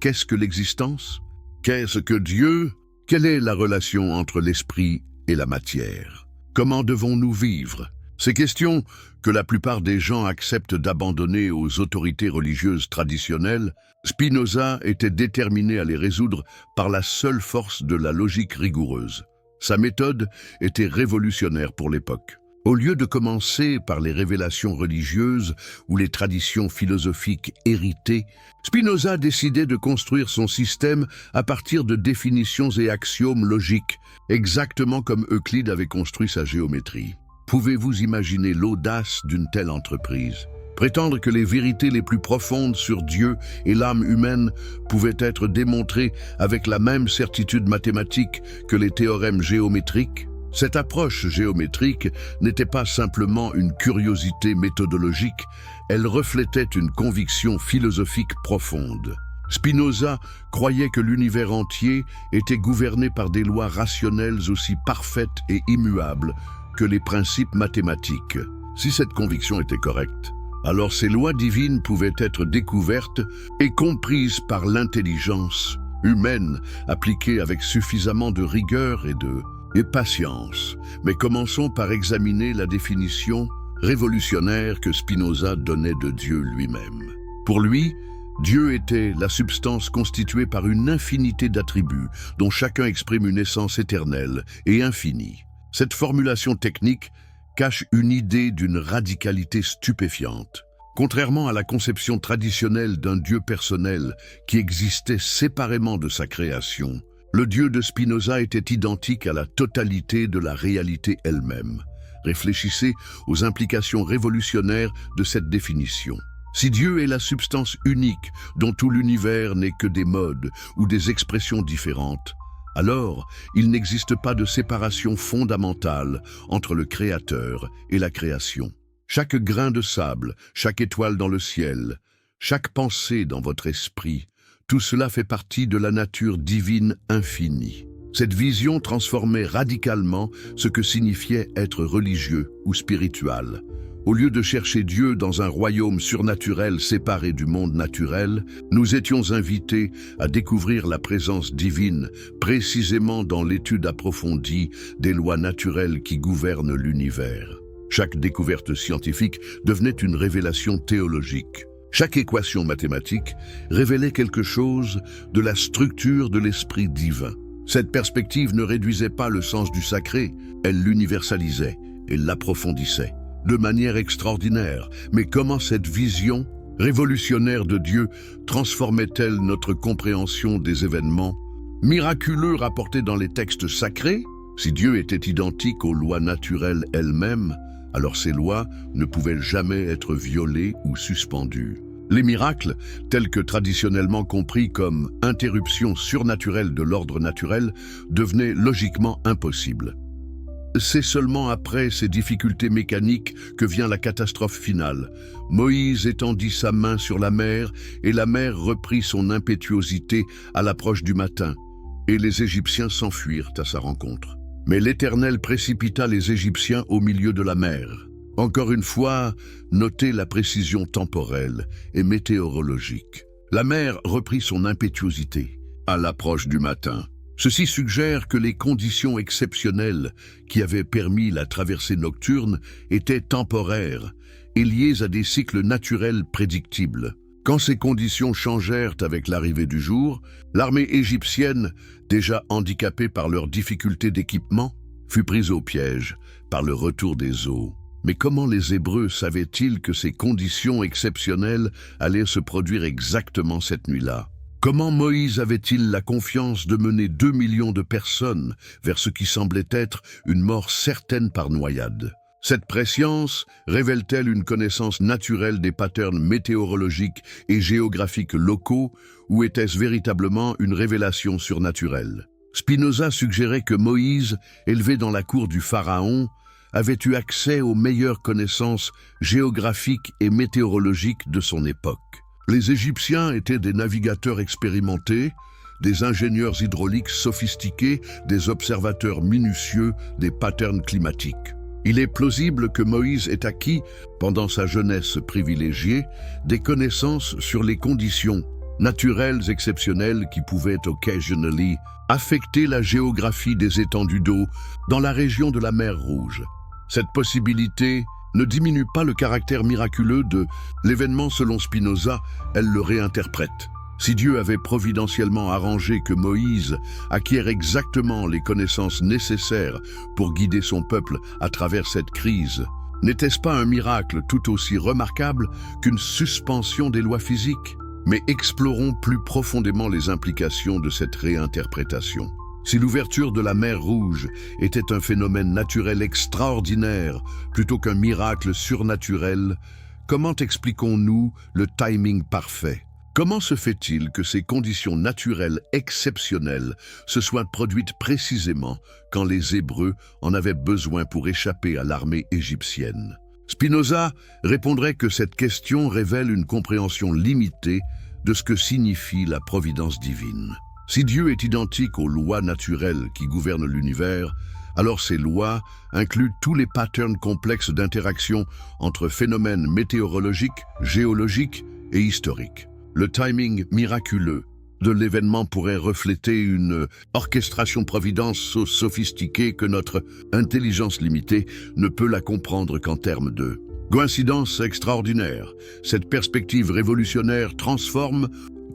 Qu'est-ce que l'existence? Qu'est-ce que Dieu? Quelle est la relation entre l'esprit et la matière? Comment devons-nous vivre? Ces questions que la plupart des gens acceptent d'abandonner aux autorités religieuses traditionnelles, Spinoza était déterminé à les résoudre par la seule force de la logique rigoureuse. Sa méthode était révolutionnaire pour l'époque. Au lieu de commencer par les révélations religieuses ou les traditions philosophiques héritées, Spinoza décidait de construire son système à partir de définitions et axiomes logiques, exactement comme Euclide avait construit sa géométrie. Pouvez-vous imaginer l'audace d'une telle entreprise? Prétendre que les vérités les plus profondes sur Dieu et l'âme humaine pouvaient être démontrées avec la même certitude mathématique que les théorèmes géométriques? Cette approche géométrique n'était pas simplement une curiosité méthodologique, elle reflétait une conviction philosophique profonde. Spinoza croyait que l'univers entier était gouverné par des lois rationnelles aussi parfaites et immuables que les principes mathématiques. Si cette conviction était correcte, alors ces lois divines pouvaient être découvertes et comprises par l'intelligence humaine appliquée avec suffisamment de rigueur et patience. Mais commençons par examiner la définition révolutionnaire que Spinoza donnait de Dieu lui-même. Pour lui, Dieu était la substance constituée par une infinité d'attributs dont chacun exprime une essence éternelle et infinie. Cette formulation technique cache une idée d'une radicalité stupéfiante. Contrairement à la conception traditionnelle d'un Dieu personnel qui existait séparément de sa création, le Dieu de Spinoza était identique à la totalité de la réalité elle-même. Réfléchissez aux implications révolutionnaires de cette définition. Si Dieu est la substance unique dont tout l'univers n'est que des modes ou des expressions différentes, alors il n'existe pas de séparation fondamentale entre le Créateur et la création. Chaque grain de sable, chaque étoile dans le ciel, chaque pensée dans votre esprit, tout cela fait partie de la nature divine infinie. Cette vision transformait radicalement ce que signifiait être religieux ou spirituel. Au lieu de chercher Dieu dans un royaume surnaturel séparé du monde naturel, nous étions invités à découvrir la présence divine précisément dans l'étude approfondie des lois naturelles qui gouvernent l'univers. Chaque découverte scientifique devenait une révélation théologique. Chaque équation mathématique révélait quelque chose de la structure de l'esprit divin. Cette perspective ne réduisait pas le sens du sacré, elle l'universalisait et l'approfondissait. De manière extraordinaire, mais comment cette vision révolutionnaire de Dieu transformait-elle notre compréhension des événements miraculeux rapportés dans les textes sacrés? Si Dieu était identique aux lois naturelles elles-mêmes, alors ces lois ne pouvaient jamais être violées ou suspendues. Les miracles, tels que traditionnellement compris comme interruption surnaturelle de l'ordre naturel, devenaient logiquement impossibles. C'est seulement après ces difficultés mécaniques que vient la catastrophe finale. Moïse étendit sa main sur la mer, et la mer reprit son impétuosité à l'approche du matin, et les Égyptiens s'enfuirent à sa rencontre. Mais l'Éternel précipita les Égyptiens au milieu de la mer. Encore une fois, notez la précision temporelle et météorologique. La mer reprit son impétuosité à l'approche du matin. Ceci suggère que les conditions exceptionnelles qui avaient permis la traversée nocturne étaient temporaires et liées à des cycles naturels prédictibles. Quand ces conditions changèrent avec l'arrivée du jour, l'armée égyptienne, déjà handicapée par leurs difficultés d'équipement, fut prise au piège par le retour des eaux. Mais comment les Hébreux savaient-ils que ces conditions exceptionnelles allaient se produire exactement cette nuit-là? Comment Moïse avait-il la confiance de mener 2 millions de personnes vers ce qui semblait être une mort certaine par noyade? Cette prescience révèle-t-elle une connaissance naturelle des patterns météorologiques et géographiques locaux, ou était-ce véritablement une révélation surnaturelle? Spinoza suggérait que Moïse, élevé dans la cour du Pharaon, avait eu accès aux meilleures connaissances géographiques et météorologiques de son époque. Les Égyptiens étaient des navigateurs expérimentés, des ingénieurs hydrauliques sophistiqués, des observateurs minutieux des patterns climatiques. Il est plausible que Moïse ait acquis, pendant sa jeunesse privilégiée, des connaissances sur les conditions naturelles exceptionnelles qui pouvaient occasionally affecter la géographie des étendues d'eau dans la région de la mer Rouge. Cette possibilité ne diminue pas le caractère miraculeux de l'événement selon Spinoza, elle le réinterprète. Si Dieu avait providentiellement arrangé que Moïse acquiert exactement les connaissances nécessaires pour guider son peuple à travers cette crise, n'était-ce pas un miracle tout aussi remarquable qu'une suspension des lois physiques? Mais explorons plus profondément les implications de cette réinterprétation. Si l'ouverture de la mer Rouge était un phénomène naturel extraordinaire plutôt qu'un miracle surnaturel, comment expliquons-nous le timing parfait? Comment se fait-il que ces conditions naturelles exceptionnelles se soient produites précisément quand les Hébreux en avaient besoin pour échapper à l'armée égyptienne? Spinoza répondrait que cette question révèle une compréhension limitée de ce que signifie la providence divine. Si Dieu est identique aux lois naturelles qui gouvernent l'univers, alors ces lois incluent tous les patterns complexes d'interaction entre phénomènes météorologiques, géologiques et historiques. Le timing miraculeux de l'événement pourrait refléter une orchestration providence so sophistiquée que notre intelligence limitée ne peut la comprendre qu'en termes de Coïncidence extraordinaire, cette perspective révolutionnaire transforme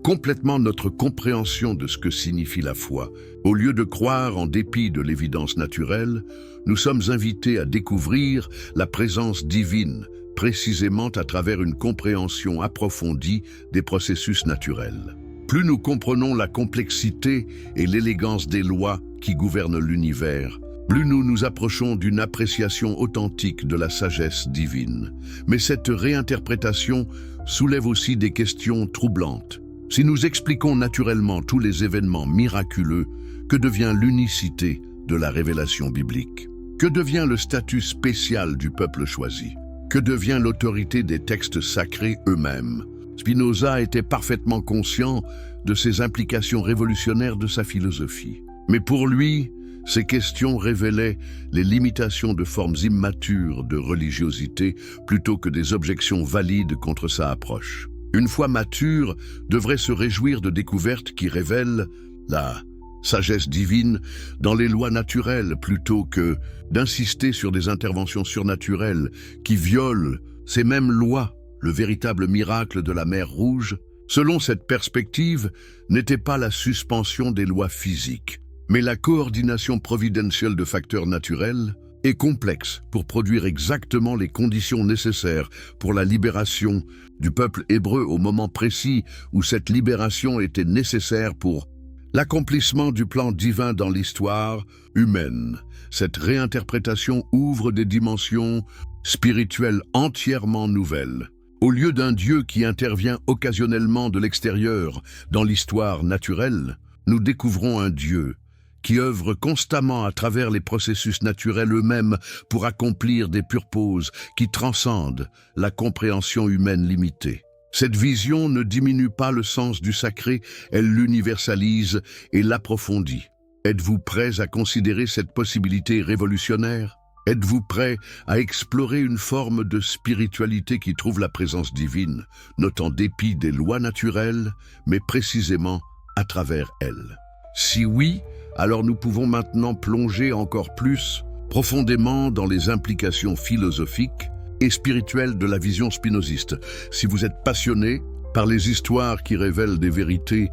complètement notre compréhension de ce que signifie la foi. Au lieu de croire en dépit de l'évidence naturelle, nous sommes invités à découvrir la présence divine, précisément à travers une compréhension approfondie des processus naturels. Plus nous comprenons la complexité et l'élégance des lois qui gouvernent l'univers, plus nous nous approchons d'une appréciation authentique de la sagesse divine. Mais cette réinterprétation soulève aussi des questions troublantes. Si nous expliquons naturellement tous les événements miraculeux, que devient l'unicité de la révélation biblique? Que devient le statut spécial du peuple choisi? Que devient l'autorité des textes sacrés eux-mêmes? Spinoza était parfaitement conscient de ces implications révolutionnaires de sa philosophie. Mais pour lui, ces questions révélaient les limitations de formes immatures de religiosité plutôt que des objections valides contre sa approche. Une foi mature devrait se réjouir de découvertes qui révèlent la sagesse divine dans les lois naturelles plutôt que d'insister sur des interventions surnaturelles qui violent ces mêmes lois. Le véritable miracle de la mer Rouge, selon cette perspective, n'était pas la suspension des lois physiques, mais la coordination providentielle de facteurs naturels est complexe pour produire exactement les conditions nécessaires pour la libération du peuple hébreu au moment précis où cette libération était nécessaire pour l'accomplissement du plan divin dans l'histoire humaine. Cette réinterprétation ouvre des dimensions spirituelles entièrement nouvelles. Au lieu d'un Dieu qui intervient occasionnellement de l'extérieur dans l'histoire naturelle, nous découvrons un Dieu qui œuvre constamment à travers les processus naturels eux-mêmes pour accomplir des purposes qui transcendent la compréhension humaine limitée. Cette vision ne diminue pas le sens du sacré, elle l'universalise et l'approfondit. Êtes-vous prêts à considérer cette possibilité révolutionnaire? Êtes-vous prêts à explorer une forme de spiritualité qui trouve la présence divine, non en dépit des lois naturelles, mais précisément à travers elles? Si oui, alors nous pouvons maintenant plonger encore plus profondément dans les implications philosophiques et spirituelles de la vision spinoziste. Si vous êtes passionné par les histoires qui révèlent des vérités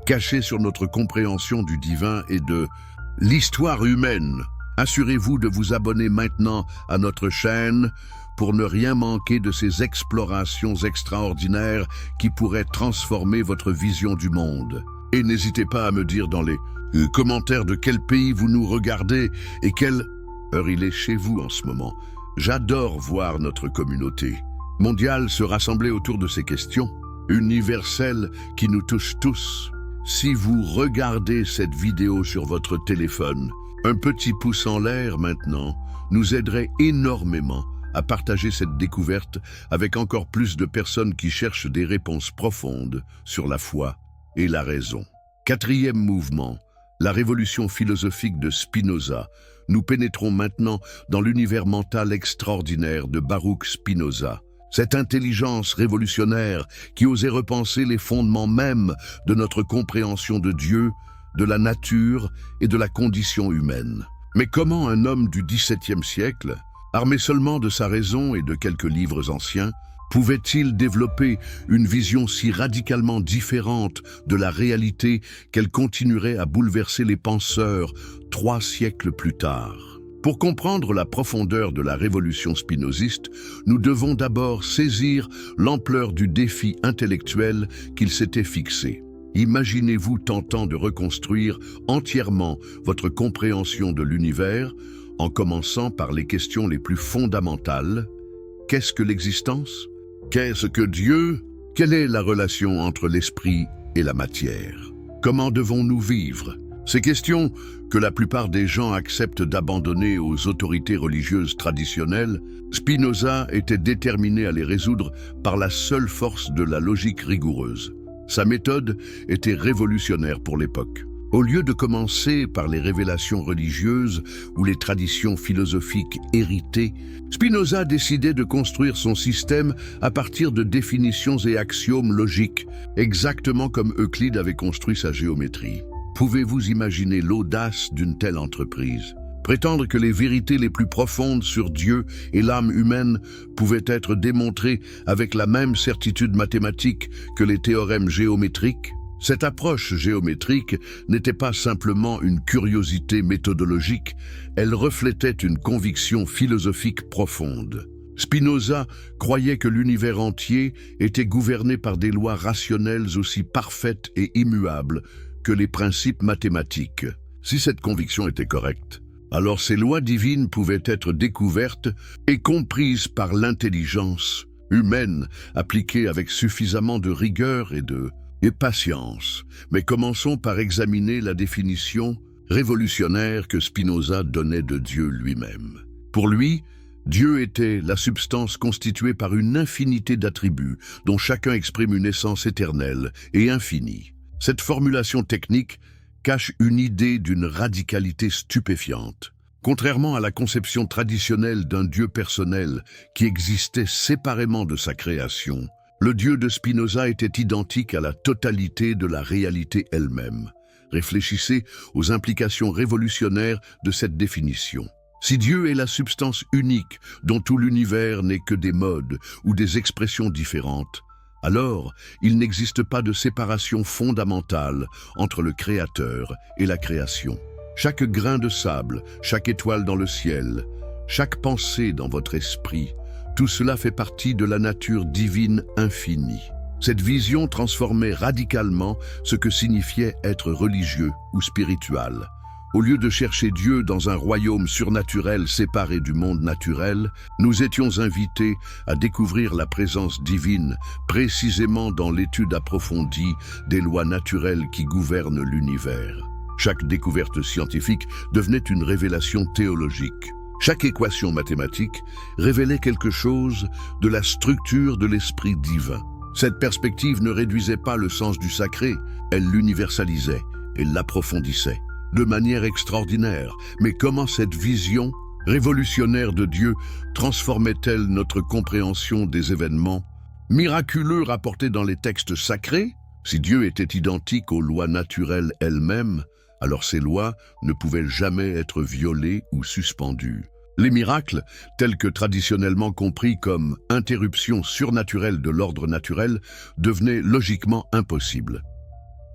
cachées sur notre compréhension du divin et de l'histoire humaine, assurez-vous de vous abonner maintenant à notre chaîne pour ne rien manquer de ces explorations extraordinaires qui pourraient transformer votre vision du monde. Et n'hésitez pas à me dire dans les commentaires de quel pays vous nous regardez et quelle heure il est chez vous en ce moment. J'adore voir notre communauté mondiale se rassembler autour de ces questions universelles qui nous touchent tous. Si vous regardez cette vidéo sur votre téléphone, un petit pouce en l'air maintenant nous aiderait énormément à partager cette découverte avec encore plus de personnes qui cherchent des réponses profondes sur la foi et la raison. Quatrième mouvement, la révolution philosophique de Spinoza. Nous pénétrons maintenant dans l'univers mental extraordinaire de Baruch Spinoza. Cette intelligence révolutionnaire qui osait repenser les fondements mêmes de notre compréhension de Dieu, de la nature et de la condition humaine. Mais comment un homme du XVIIe siècle, armé seulement de sa raison et de quelques livres anciens, pouvait-il développer une vision si radicalement différente de la réalité qu'elle continuerait à bouleverser les penseurs 3 siècles plus tard? Pour comprendre la profondeur de la révolution spinoziste, nous devons d'abord saisir l'ampleur du défi intellectuel qu'il s'était fixé. Imaginez-vous tentant de reconstruire entièrement votre compréhension de l'univers en commençant par les questions les plus fondamentales. Qu'est-ce que l'existence? Qu'est-ce que Dieu? Quelle est la relation entre l'esprit et la matière? Comment devons-nous vivre? Ces questions, que la plupart des gens acceptent d'abandonner aux autorités religieuses traditionnelles, Spinoza était déterminé à les résoudre par la seule force de la logique rigoureuse. Sa méthode était révolutionnaire pour l'époque. Au lieu de commencer par les révélations religieuses ou les traditions philosophiques héritées, Spinoza décidait de construire son système à partir de définitions et axiomes logiques, exactement comme Euclide avait construit sa géométrie. Pouvez-vous imaginer l'audace d'une telle entreprise? Prétendre que les vérités les plus profondes sur Dieu et l'âme humaine pouvaient être démontrées avec la même certitude mathématique que les théorèmes géométriques, cette approche géométrique n'était pas simplement une curiosité méthodologique, elle reflétait une conviction philosophique profonde. Spinoza croyait que l'univers entier était gouverné par des lois rationnelles aussi parfaites et immuables que les principes mathématiques. Si cette conviction était correcte, alors ces lois divines pouvaient être découvertes et comprises par l'intelligence humaine appliquée avec suffisamment de rigueur et patience. Mais commençons par examiner la définition révolutionnaire que Spinoza donnait de Dieu lui-même. Pour lui, Dieu était la substance constituée par une infinité d'attributs dont chacun exprime une essence éternelle et infinie. Cette formulation technique cache une idée d'une radicalité stupéfiante. Contrairement à la conception traditionnelle d'un Dieu personnel qui existait séparément de sa création, le Dieu de Spinoza était identique à la totalité de la réalité elle-même. Réfléchissez aux implications révolutionnaires de cette définition. Si Dieu est la substance unique dont tout l'univers n'est que des modes ou des expressions différentes, alors il n'existe pas de séparation fondamentale entre le Créateur et la création. Chaque grain de sable, chaque étoile dans le ciel, chaque pensée dans votre esprit, tout cela fait partie de la nature divine infinie. Cette vision transformait radicalement ce que signifiait être religieux ou spirituel. Au lieu de chercher Dieu dans un royaume surnaturel séparé du monde naturel, nous étions invités à découvrir la présence divine précisément dans l'étude approfondie des lois naturelles qui gouvernent l'univers. Chaque découverte scientifique devenait une révélation théologique. Chaque équation mathématique révélait quelque chose de la structure de l'esprit divin. Cette perspective ne réduisait pas le sens du sacré, elle l'universalisait et l'approfondissait. De manière extraordinaire, mais comment cette vision révolutionnaire de Dieu transformait-elle notre compréhension des événements miraculeux rapportés dans les textes sacrés? Si Dieu était identique aux lois naturelles elles-mêmes, alors ces lois ne pouvaient jamais être violées ou suspendues. Les miracles, tels que traditionnellement compris comme interruption surnaturelle de l'ordre naturel, devenaient logiquement impossibles.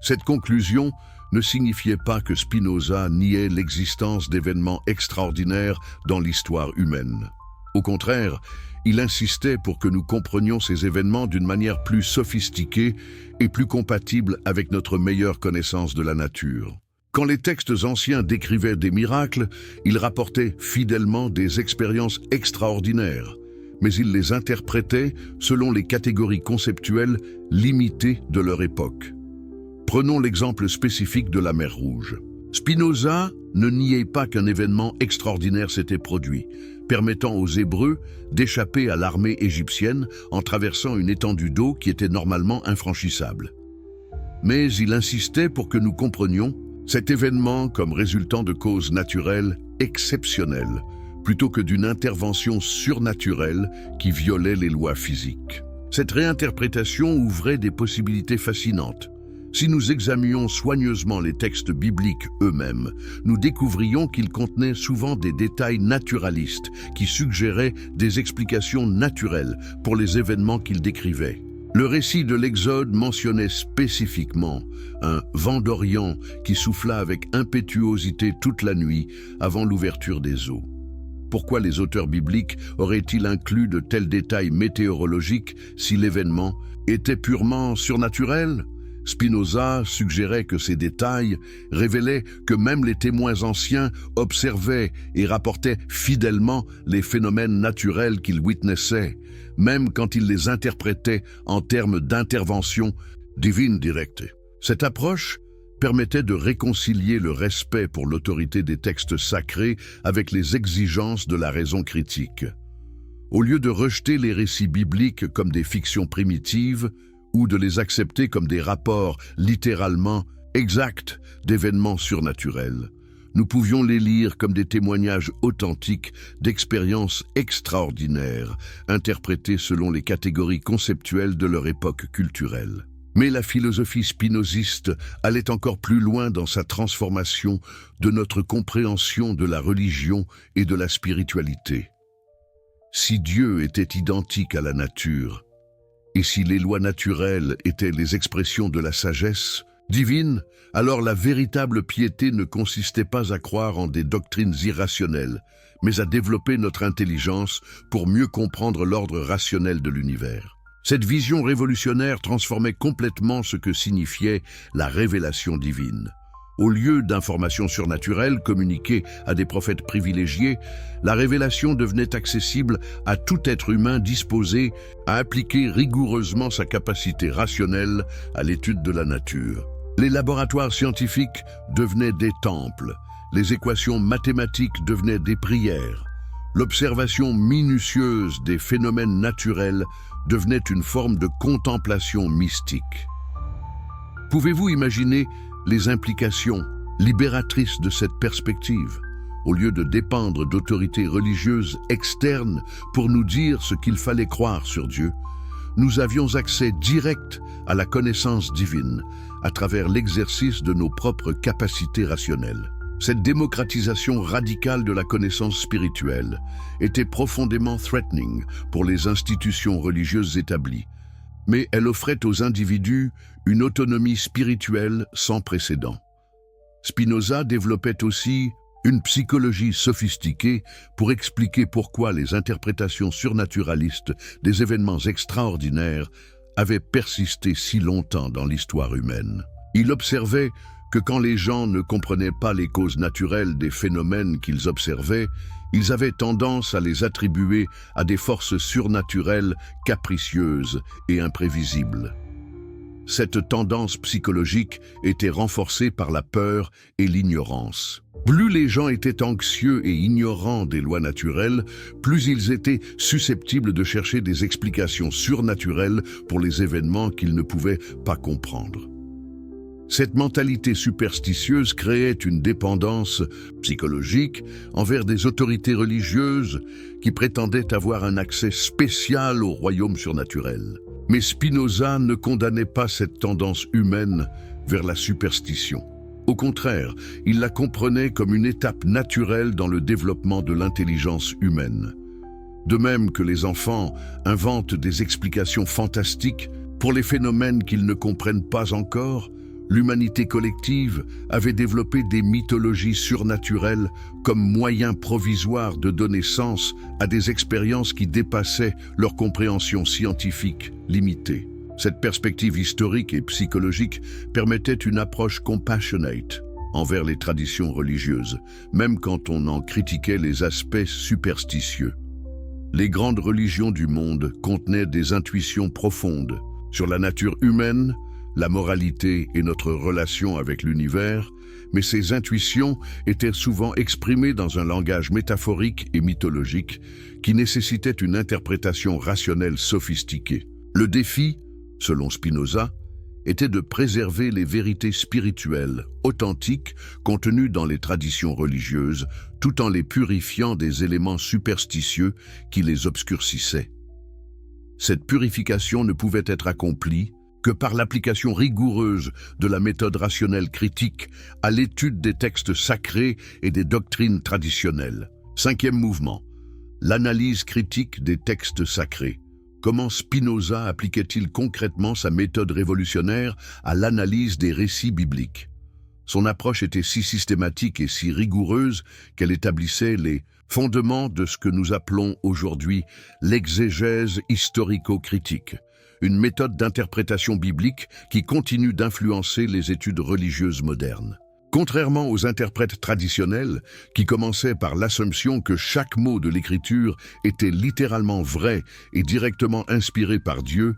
Cette conclusion ne signifiait pas que Spinoza niait l'existence d'événements extraordinaires dans l'histoire humaine. Au contraire, il insistait pour que nous comprenions ces événements d'une manière plus sophistiquée et plus compatible avec notre meilleure connaissance de la nature. Quand les textes anciens décrivaient des miracles, ils rapportaient fidèlement des expériences extraordinaires, mais ils les interprétaient selon les catégories conceptuelles limitées de leur époque. Prenons l'exemple spécifique de la mer Rouge. Spinoza ne niait pas qu'un événement extraordinaire s'était produit, permettant aux Hébreux d'échapper à l'armée égyptienne en traversant une étendue d'eau qui était normalement infranchissable. Mais il insistait pour que nous comprenions cet événement comme résultant de causes naturelles exceptionnelles, plutôt que d'une intervention surnaturelle qui violait les lois physiques. Cette réinterprétation ouvrait des possibilités fascinantes. Si nous examinions soigneusement les textes bibliques eux-mêmes, nous découvrions qu'ils contenaient souvent des détails naturalistes qui suggéraient des explications naturelles pour les événements qu'ils décrivaient. Le récit de l'Exode mentionnait spécifiquement un vent d'Orient qui souffla avec impétuosité toute la nuit avant l'ouverture des eaux. Pourquoi les auteurs bibliques auraient-ils inclus de tels détails météorologiques si l'événement était purement surnaturel ? Spinoza suggérait que ces détails révélaient que même les témoins anciens observaient et rapportaient fidèlement les phénomènes naturels qu'ils witnessaient, même quand ils les interprétaient en termes d'intervention divine directe. Cette approche permettait de réconcilier le respect pour l'autorité des textes sacrés avec les exigences de la raison critique. Au lieu de rejeter les récits bibliques comme des fictions primitives, ou de les accepter comme des rapports littéralement exacts d'événements surnaturels, nous pouvions les lire comme des témoignages authentiques d'expériences extraordinaires, interprétées selon les catégories conceptuelles de leur époque culturelle. Mais la philosophie spinoziste allait encore plus loin dans sa transformation de notre compréhension de la religion et de la spiritualité. Si Dieu était identique à la nature, et si les lois naturelles étaient les expressions de la sagesse divine, alors la véritable piété ne consistait pas à croire en des doctrines irrationnelles, mais à développer notre intelligence pour mieux comprendre l'ordre rationnel de l'univers. Cette vision révolutionnaire transformait complètement ce que signifiait la révélation divine. Au lieu d'informations surnaturelles communiquées à des prophètes privilégiés, la révélation devenait accessible à tout être humain disposé à appliquer rigoureusement sa capacité rationnelle à l'étude de la nature. Les laboratoires scientifiques devenaient des temples, les équations mathématiques devenaient des prières, l'observation minutieuse des phénomènes naturels devenait une forme de contemplation mystique. Pouvez-vous imaginer les implications libératrices de cette perspective? Au lieu de dépendre d'autorités religieuses externes pour nous dire ce qu'il fallait croire sur Dieu, nous avions accès direct à la connaissance divine à travers l'exercice de nos propres capacités rationnelles. Cette démocratisation radicale de la connaissance spirituelle était profondément threatening pour les institutions religieuses établies, mais elle offrait aux individus une autonomie spirituelle sans précédent. Spinoza développait aussi une psychologie sophistiquée pour expliquer pourquoi les interprétations surnaturalistes des événements extraordinaires avaient persisté si longtemps dans l'histoire humaine. Il observait que quand les gens ne comprenaient pas les causes naturelles des phénomènes qu'ils observaient, ils avaient tendance à les attribuer à des forces surnaturelles capricieuses et imprévisibles. Cette tendance psychologique était renforcée par la peur et l'ignorance. Plus les gens étaient anxieux et ignorants des lois naturelles, plus ils étaient susceptibles de chercher des explications surnaturelles pour les événements qu'ils ne pouvaient pas comprendre. Cette mentalité superstitieuse créait une dépendance psychologique envers des autorités religieuses qui prétendaient avoir un accès spécial au royaume surnaturel. Mais Spinoza ne condamnait pas cette tendance humaine vers la superstition. Au contraire, il la comprenait comme une étape naturelle dans le développement de l'intelligence humaine. De même que les enfants inventent des explications fantastiques pour les phénomènes qu'ils ne comprennent pas encore, l'humanité collective avait développé des mythologies surnaturelles comme moyen provisoire de donner sens à des expériences qui dépassaient leur compréhension scientifique limitée. Cette perspective historique et psychologique permettait une approche compassionate envers les traditions religieuses, même quand on en critiquait les aspects superstitieux. Les grandes religions du monde contenaient des intuitions profondes sur la nature humaine, la moralité et notre relation avec l'univers, mais ces intuitions étaient souvent exprimées dans un langage métaphorique et mythologique qui nécessitait une interprétation rationnelle sophistiquée. Le défi, selon Spinoza, était de préserver les vérités spirituelles, authentiques, contenues dans les traditions religieuses, tout en les purifiant des éléments superstitieux qui les obscurcissaient. Cette purification ne pouvait être accomplie que par l'application rigoureuse de la méthode rationnelle critique à l'étude des textes sacrés et des doctrines traditionnelles. 5e mouvement, l'analyse critique des textes sacrés. Comment Spinoza appliquait-il concrètement sa méthode révolutionnaire à l'analyse des récits bibliques? Son approche était si systématique et si rigoureuse qu'elle établissait les fondements de ce que nous appelons aujourd'hui l'exégèse historico-critique, une méthode d'interprétation biblique qui continue d'influencer les études religieuses modernes. Contrairement aux interprètes traditionnels, qui commençaient par l'assumption que chaque mot de l'Écriture était littéralement vrai et directement inspiré par Dieu,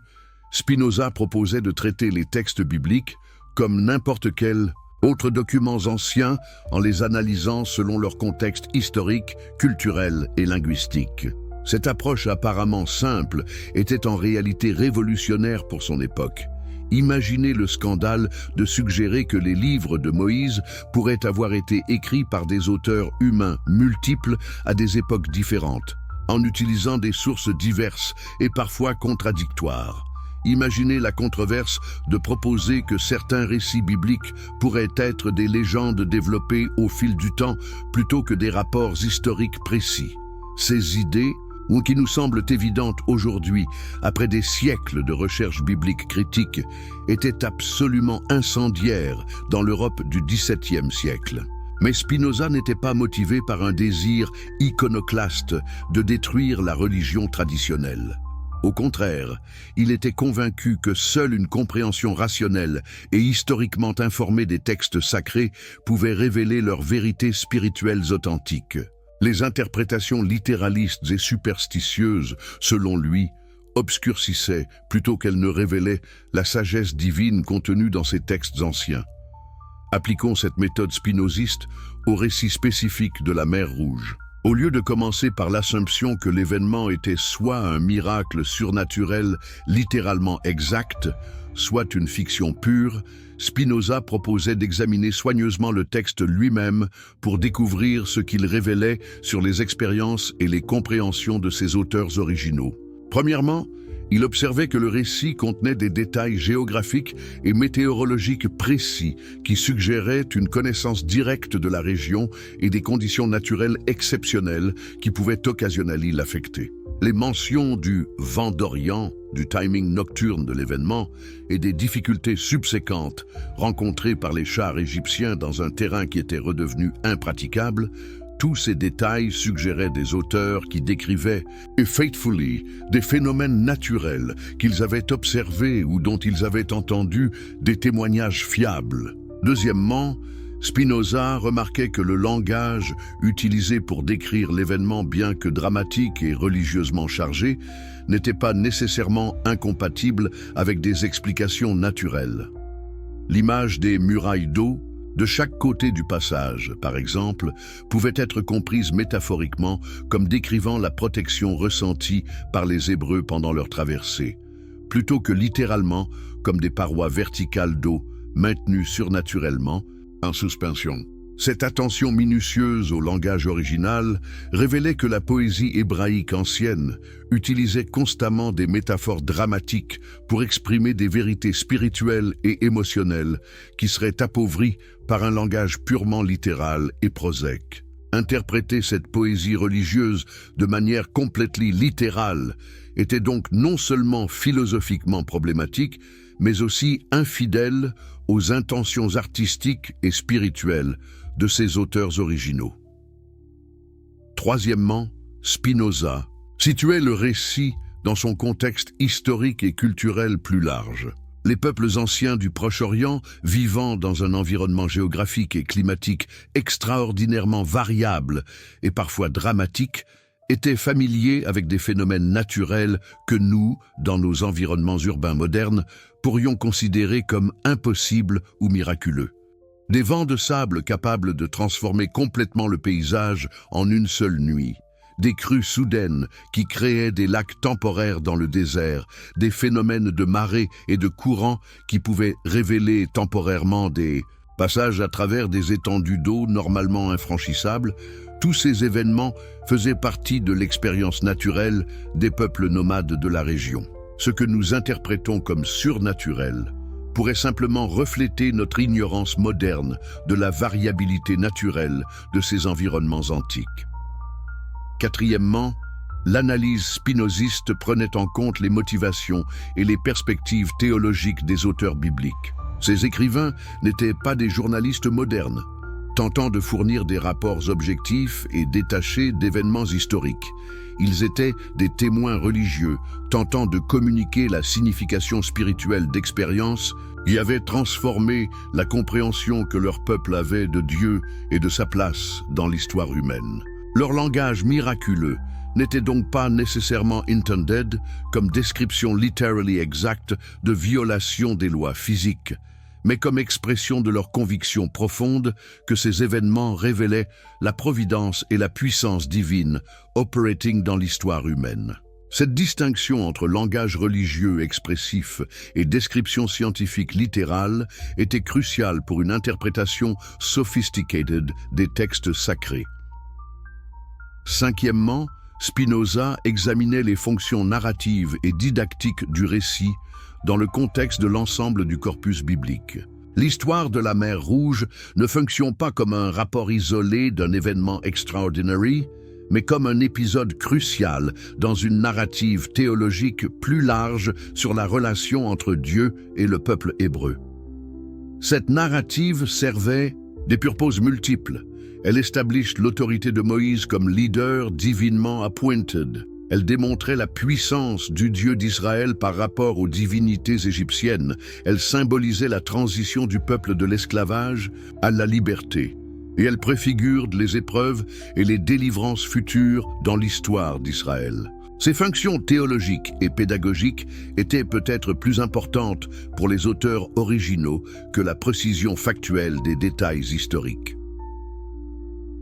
Spinoza proposait de traiter les textes bibliques comme n'importe quels autres documents anciens en les analysant selon leur contexte historique, culturel et linguistique. Cette approche apparemment simple était en réalité révolutionnaire pour son époque. Imaginez le scandale de suggérer que les livres de Moïse pourraient avoir été écrits par des auteurs humains multiples à des époques différentes, en utilisant des sources diverses et parfois contradictoires. Imaginez la controverse de proposer que certains récits bibliques pourraient être des légendes développées au fil du temps plutôt que des rapports historiques précis. Ces idées, ou qui nous semblent évidentes aujourd'hui, après des siècles de recherche biblique critique, étaient absolument incendiaires dans l'Europe du XVIIe siècle. Mais Spinoza n'était pas motivé par un désir iconoclaste de détruire la religion traditionnelle. Au contraire, il était convaincu que seule une compréhension rationnelle et historiquement informée des textes sacrés pouvait révéler leurs vérités spirituelles authentiques. Les interprétations littéralistes et superstitieuses, selon lui, obscurcissaient, plutôt qu'elles ne révélaient, la sagesse divine contenue dans ces textes anciens. Appliquons cette méthode spinoziste au récit spécifique de la mer Rouge. Au lieu de commencer par l'assumption que l'événement était soit un miracle surnaturel littéralement exact, soit une fiction pure, Spinoza proposait d'examiner soigneusement le texte lui-même pour découvrir ce qu'il révélait sur les expériences et les compréhensions de ses auteurs originaux. Premièrement, il observait que le récit contenait des détails géographiques et météorologiques précis qui suggéraient une connaissance directe de la région et des conditions naturelles exceptionnelles qui pouvaient occasionnellement l'affecter. Les mentions du vent d'Orient, du timing nocturne de l'événement et des difficultés subséquentes rencontrées par les chars égyptiens dans un terrain qui était redevenu impraticable, tous ces détails suggéraient des auteurs qui décrivaient, et faithfully, des phénomènes naturels qu'ils avaient observés ou dont ils avaient entendu des témoignages fiables. Deuxièmement, Spinoza remarquait que le langage utilisé pour décrire l'événement, bien que dramatique et religieusement chargé, n'était pas nécessairement incompatible avec des explications naturelles. L'image des murailles d'eau, de chaque côté du passage, par exemple, pouvait être comprise métaphoriquement comme décrivant la protection ressentie par les Hébreux pendant leur traversée, plutôt que littéralement comme des parois verticales d'eau maintenues surnaturellement en suspension. Cette attention minutieuse au langage original révélait que la poésie hébraïque ancienne utilisait constamment des métaphores dramatiques pour exprimer des vérités spirituelles et émotionnelles qui seraient appauvries par un langage purement littéral et prosaïque. Interpréter cette poésie religieuse de manière complètement littérale était donc non seulement philosophiquement problématique, mais aussi infidèle aux intentions artistiques et spirituelles de ses auteurs originaux. Troisièmement, Spinoza situait le récit dans son contexte historique et culturel plus large. Les peuples anciens du Proche-Orient, vivant dans un environnement géographique et climatique extraordinairement variable et parfois dramatique, étaient familiers avec des phénomènes naturels que nous, dans nos environnements urbains modernes, pourrions considérer comme impossibles ou miraculeux. Des vents de sable capables de transformer complètement le paysage en une seule nuit, des crues soudaines qui créaient des lacs temporaires dans le désert, des phénomènes de marée et de courants qui pouvaient révéler temporairement des passages à travers des étendues d'eau normalement infranchissables. Tous ces événements faisaient partie de l'expérience naturelle des peuples nomades de la région. Ce que nous interprétons comme surnaturel pourrait simplement refléter notre ignorance moderne de la variabilité naturelle de ces environnements antiques. Quatrièmement, l'analyse spinoziste prenait en compte les motivations et les perspectives théologiques des auteurs bibliques. Ces écrivains n'étaient pas des journalistes modernes, tentant de fournir des rapports objectifs et détachés d'événements historiques. Ils étaient des témoins religieux, tentant de communiquer la signification spirituelle d'expériences qui avaient transformé la compréhension que leur peuple avait de Dieu et de sa place dans l'histoire humaine. Leur langage miraculeux n'était donc pas nécessairement intended comme description literally exacte de violation des lois physiques, mais comme expression de leur conviction profonde que ces événements révélaient la providence et la puissance divine operating dans l'histoire humaine. Cette distinction entre langage religieux expressif et description scientifique littérale était cruciale pour une interprétation sophisticated des textes sacrés. Cinquièmement, Spinoza examinait les fonctions narratives et didactiques du récit dans le contexte de l'ensemble du corpus biblique. L'histoire de la mer Rouge ne fonctionne pas comme un rapport isolé d'un événement extraordinary, mais comme un épisode crucial dans une narrative théologique plus large sur la relation entre Dieu et le peuple hébreu. Cette narrative servait des purposes multiples. Elle établit l'autorité de Moïse comme leader divinement appointed. Elle démontrait la puissance du Dieu d'Israël par rapport aux divinités égyptiennes. Elle symbolisait la transition du peuple de l'esclavage à la liberté. Et elle préfigure les épreuves et les délivrances futures dans l'histoire d'Israël. Ses fonctions théologiques et pédagogiques étaient peut-être plus importantes pour les auteurs originaux que la précision factuelle des détails historiques.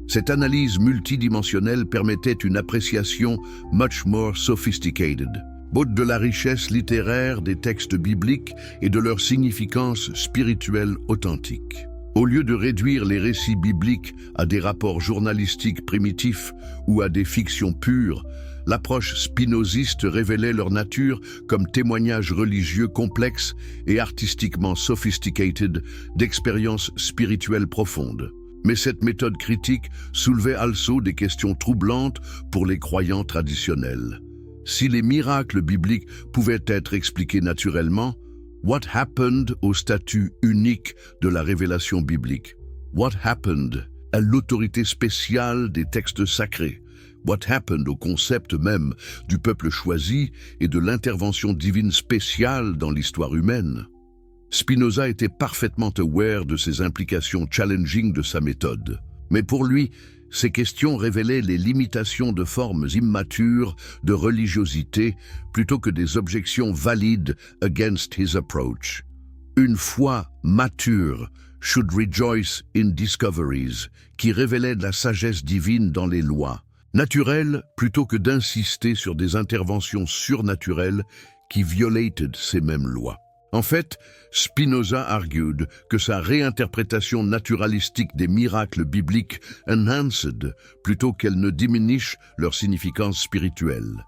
Cette analyse multidimensionnelle permettait une appréciation much more sophisticated, faute de la richesse littéraire des textes bibliques et de leur significance spirituelle authentique. Au lieu de réduire les récits bibliques à des rapports journalistiques primitifs ou à des fictions pures, l'approche spinoziste révélait leur nature comme témoignages religieux complexes et artistiquement sophisticated d'expériences spirituelles profondes. Mais cette méthode critique soulevait also des questions troublantes pour les croyants traditionnels. Si les miracles bibliques pouvaient être expliqués naturellement, what happened au statut unique de la révélation biblique? What happened à l'autorité spéciale des textes sacrés? What happened au concept même du peuple choisi et de l'intervention divine spéciale dans l'histoire humaine? Spinoza était parfaitement aware de ces implications challenging de sa méthode. Mais pour lui, ces questions révélaient les limitations de formes immatures de religiosité plutôt que des objections valides against his approach. Une foi mature should rejoice in discoveries, qui révélait de la sagesse divine dans les lois, naturelles plutôt que d'insister sur des interventions surnaturelles qui violated ces mêmes lois. En fait, Spinoza argued que sa réinterprétation naturalistique des miracles bibliques enhanced plutôt qu'elle ne diminish leur significance spirituelle.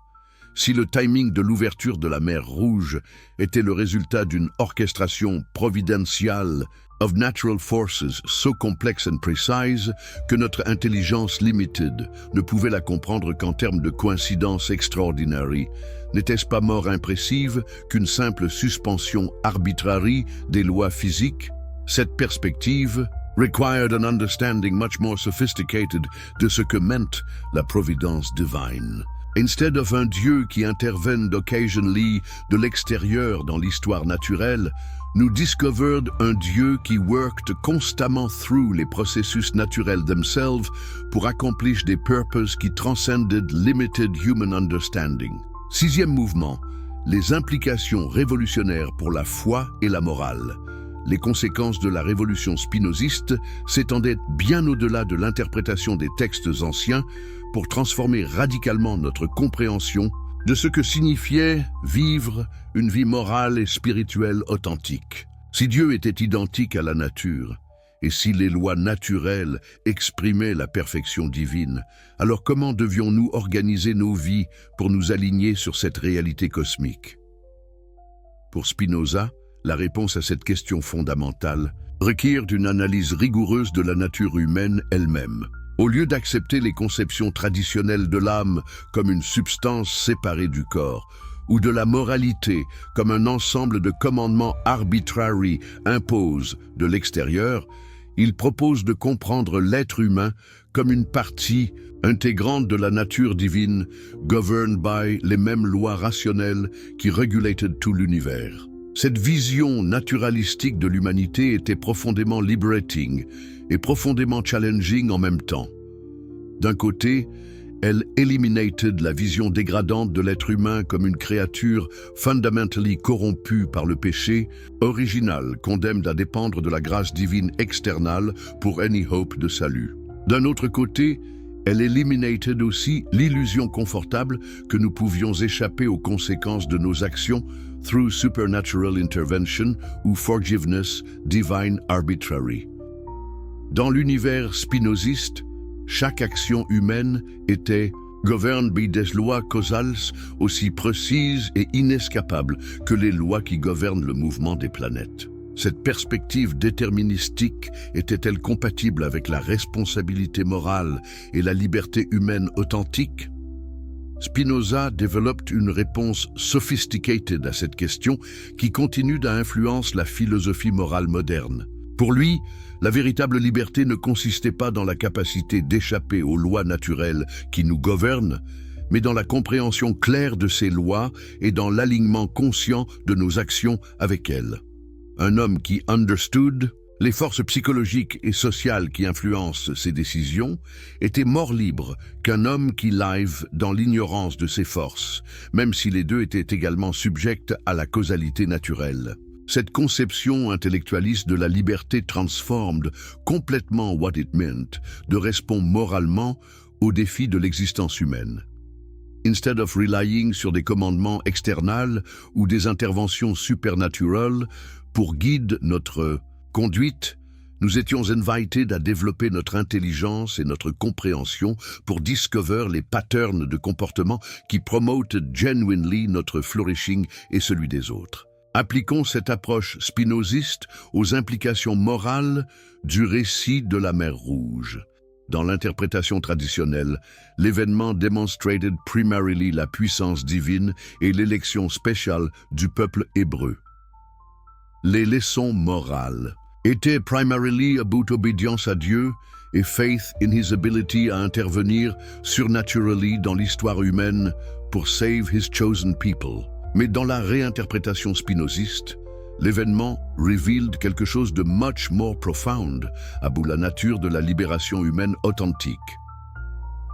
Si le timing de l'ouverture de la mer Rouge était le résultat d'une orchestration providentielle of natural forces so complex and precise que notre intelligence limited ne pouvait la comprendre qu'en termes de coïncidence extraordinaire, n'était-ce pas mort impressive qu'une simple suspension arbitraire des lois physiques? Cette perspective required an understanding much more sophisticated de ce que meant la providence divine. Instead of un Dieu qui intervient occasionally de l'extérieur dans l'histoire naturelle, nous discovered un Dieu qui worked constamment through les processus naturels themselves pour accomplir des purposes qui transcended limited human understanding. Sixième mouvement, les implications révolutionnaires pour la foi et la morale. Les conséquences de la révolution spinoziste s'étendaient bien au-delà de l'interprétation des textes anciens pour transformer radicalement notre compréhension de ce que signifiait vivre une vie morale et spirituelle authentique. Si Dieu était identique à la nature, et si les lois naturelles exprimaient la perfection divine, alors comment devions-nous organiser nos vies pour nous aligner sur cette réalité cosmique? Pour Spinoza, la réponse à cette question fondamentale requiert une analyse rigoureuse de la nature humaine elle-même. Au lieu d'accepter les conceptions traditionnelles de l'âme comme une substance séparée du corps, ou de la moralité comme un ensemble de commandements arbitraires imposés de l'extérieur, il propose de comprendre l'être humain comme une partie intégrante de la nature divine, governed by les mêmes lois rationnelles qui régulated tout l'univers. Cette vision naturalistique de l'humanité était profondément liberating et profondément challenging en même temps. D'un côté, elle eliminated la vision dégradante de l'être humain comme une créature fundamentally corrompue par le péché, original, condamned à dépendre de la grâce divine externale pour any hope de salut. D'un autre côté, elle eliminated aussi l'illusion confortable que nous pouvions échapper aux conséquences de nos actions through supernatural intervention ou forgiveness divine arbitrary. Dans l'univers spinoziste, chaque action humaine était gouverne by des lois causales aussi précises et inescapables que les lois qui gouvernent le mouvement des planètes. Cette perspective déterministique était-elle compatible avec la responsabilité morale et la liberté humaine authentique? Spinoza développe une réponse sophisticated à cette question qui continue d'influencer la philosophie morale moderne. Pour lui, la véritable liberté ne consistait pas dans la capacité d'échapper aux lois naturelles qui nous gouvernent, mais dans la compréhension claire de ces lois et dans l'alignement conscient de nos actions avec elles. Un homme qui understood les forces psychologiques et sociales qui influencent ses décisions était mort libre qu'un homme qui live dans l'ignorance de ces forces, même si les deux étaient également subjects à la causalité naturelle. Cette conception intellectualiste de la liberté transforme complètement what it meant de répondre moralement aux défis de l'existence humaine. Instead of relying sur des commandements externals ou des interventions supernaturelles pour guider notre conduite, nous étions invités à développer notre intelligence et notre compréhension pour discover les patterns de comportement qui promotent genuinely notre flourishing et celui des autres. Appliquons cette approche spinoziste aux implications morales du récit de la mer Rouge. Dans l'interprétation traditionnelle, l'événement démonstrated primarily la puissance divine et l'élection spéciale du peuple hébreu. Les leçons morales étaient primarily about obédience à Dieu et faith in his ability à intervenir surnaturally dans l'histoire humaine pour save his chosen people. Mais dans la réinterprétation spinoziste, l'événement revealed quelque chose de much more profound à bout la nature de la libération humaine authentique.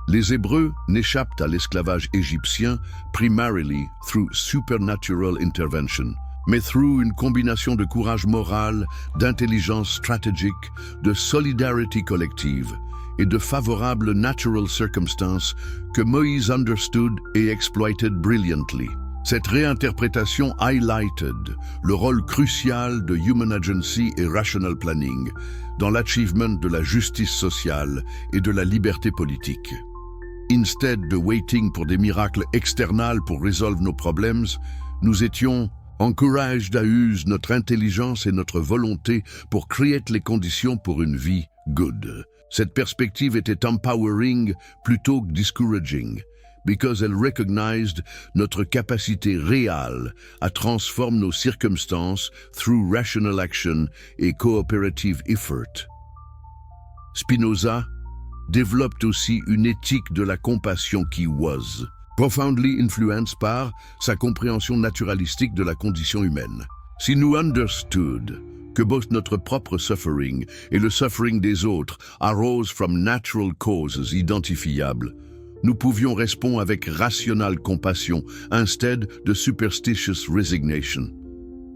Les Hébreux n'échappent à l'esclavage égyptien primarily through supernatural intervention, mais through une combination de courage moral, d'intelligence stratégique, de solidarité collective et de favorables natural circumstances que Moïse understood et exploited brilliantly. Cette réinterprétation highlighted le rôle crucial de human agency et rational planning dans l'achievement de la justice sociale et de la liberté politique. Instead de waiting pour des miracles externals pour résoudre nos problèmes, nous étions encouragés à user notre intelligence et notre volonté pour créer les conditions pour une vie good. Cette perspective était empowering plutôt que discouraging, because elle recognized notre capacité réelle à transformer nos circonstances through rational action et cooperative effort. Spinoza développe aussi une éthique de la compassion qui was profoundly influenced par sa compréhension naturalistique de la condition humaine. Si nous understood que both notre propre suffering et le suffering des autres arose from natural causes identifiables, nous pouvions répondre avec rationnelle compassion instead de superstitious resignation.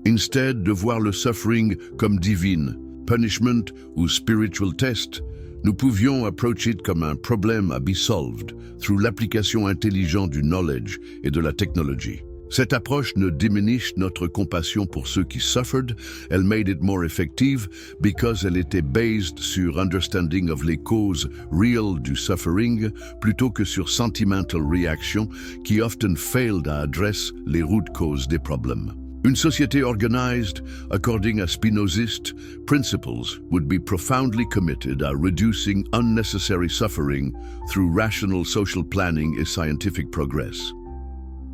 Instead de voir le suffering comme divine, punishment ou spiritual test, nous pouvions approach it comme un problème à be solved through l'application intelligente du knowledge et de la technologie. Cette approche ne diminue notre compassion pour ceux qui suffered, elle made it more effective because elle était based sur understanding of les causes real du suffering plutôt que sur sentimental reaction qui often failed à adresser les root causes des problèmes. Une société organized, according à Spinozist principles, would be profoundly committed à reducing unnecessary suffering through rational social planning et scientific progress.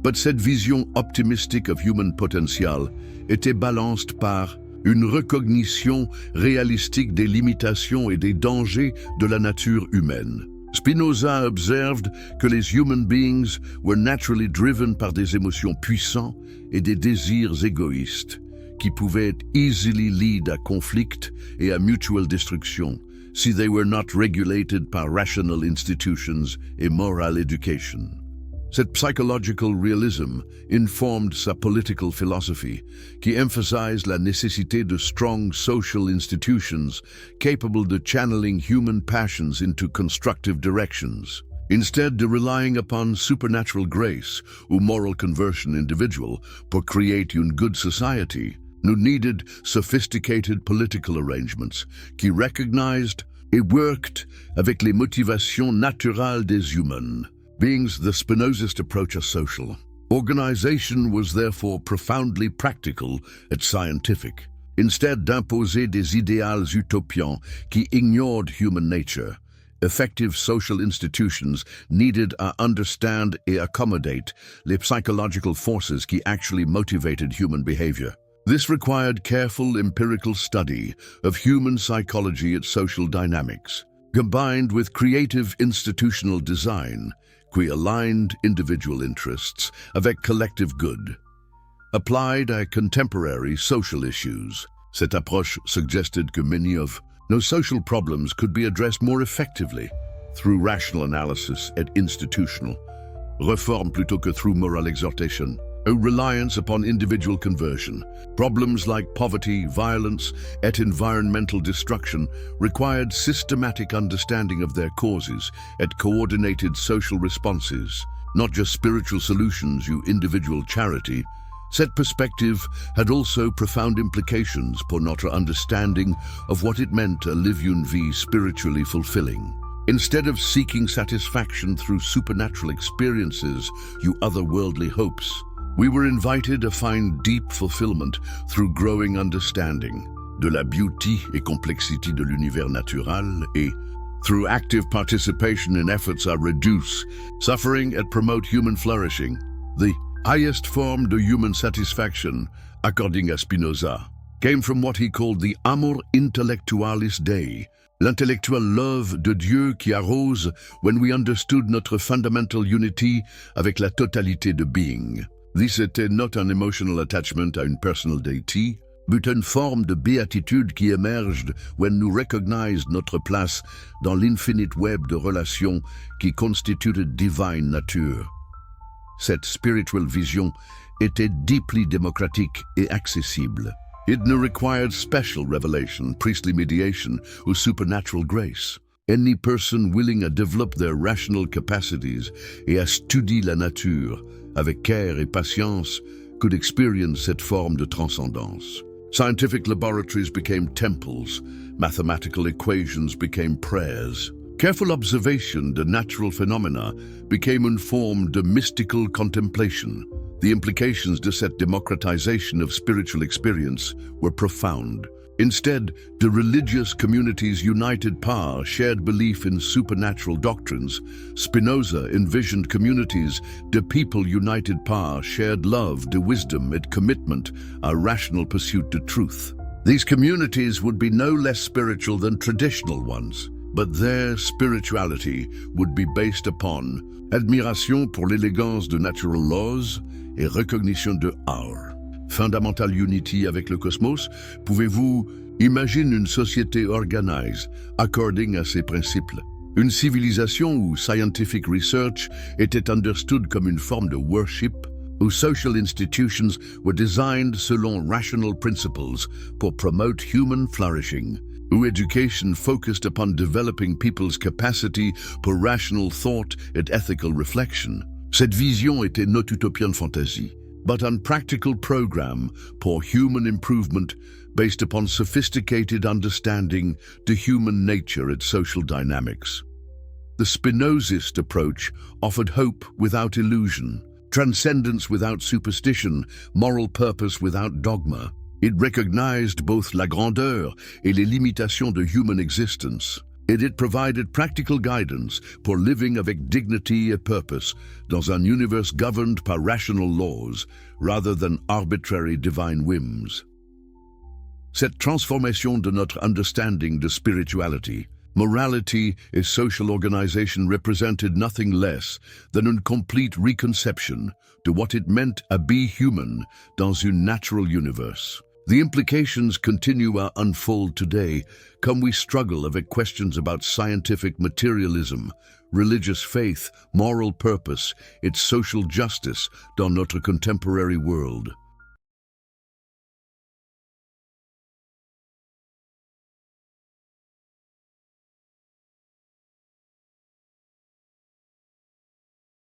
But cette vision optimistique of human potential était balanced par une recognition réalistique des limitations et des dangers de la nature humaine. Spinoza observed que les human beings were naturally driven par des émotions puissantes et des désirs égoïstes qui pouvaient easily lead à conflict et à mutual destruction si they were not regulated par rational institutions et moral education. Cette psychological realism informed sa political philosophy, qui emphasized la nécessité de strong social institutions capable de channeling human passions into constructive directions. Instead de relying upon supernatural grace ou moral conversion individual pour create une good society, nous needed sophisticated political arrangements qui recognized et worked avec les motivations naturelles des humains. Beings, the Spinozist approach are social. Organization was therefore profoundly practical and scientific. Instead d'imposer des idéals utopians qui ignored human nature, effective social institutions needed to understand et accommodate les psychological forces qui actually motivated human behavior. This required careful empirical study of human psychology and social dynamics, combined with creative institutional design qui aligned individual interests avec collective good. Applied à contemporary social issues, cette approche suggested que many of nos social problems could be addressed more effectively through rational analysis and institutional reform plutôt que through moral exhortation. A reliance upon individual conversion. Problems like poverty, violence, and environmental destruction required systematic understanding of their causes and coordinated social responses, not just spiritual solutions or individual charity. Cette perspective had also profound implications for notre understanding of what it meant to live une vie spiritually fulfilling. Instead of seeking satisfaction through supernatural experiences or otherworldly hopes, we were invited to find deep fulfillment through growing understanding de la beauté et complexité de l'univers natural et through active participation in efforts to reduce suffering and promote human flourishing. The highest form de human satisfaction, according à Spinoza, came from what he called the amor intellectualis Dei, l'intellectual love de Dieu qui arose when we understood notre fundamental unity avec la totalité de being. This était not an emotional attachment à une personal deity, but une forme de béatitude qui émerged when nous recognized notre place dans l'infinite web de relations qui constituent divine nature. Cette spiritual vision était deeply démocratique et accessible. It ne required special revelation, priestly mediation, or supernatural grace. Any person willing to develop their rational capacities et à studier la nature avec care et patience could experience cette forme de transcendance. Scientific laboratories became temples, mathematical equations became prayers. Careful observation de natural phenomena became informed de mystical contemplation. The implications de cette democratization of spiritual experience were profound. Instead, the religious communities united par shared belief in supernatural doctrines. Spinoza envisioned communities de people united par shared love, de wisdom and commitment, a rational pursuit to truth. These communities would be no less spiritual than traditional ones, but their spirituality would be based upon admiration pour l'élégance de natural laws et recognition de our fundamental unity avec le cosmos. Pouvez-vous imaginer une société organisée, according à ces principes? Une civilisation où scientific research était understood comme une forme de worship, où social institutions were designed selon rational principles pour promote human flourishing, où education focused upon developing people's capacity for rational thought and ethical reflection. Cette vision était not utopian fantasy, but an practical program for human improvement based upon sophisticated understanding to human nature and social dynamics. The Spinozist approach offered hope without illusion, transcendence without superstition, moral purpose without dogma. It recognized both la grandeur et les limitations de human existence. It provided practical guidance for living avec dignity et purpose dans un universe governed by rational laws rather than arbitrary divine whims. Cette transformation de notre understanding de spirituality, morality et social organization represented nothing less than a complete reconception to what it meant to be human dans un natural universe. The implications continue to unfold today, come we struggle avec questions about scientific materialism, religious faith, moral purpose, its social justice dans notre contemporary world.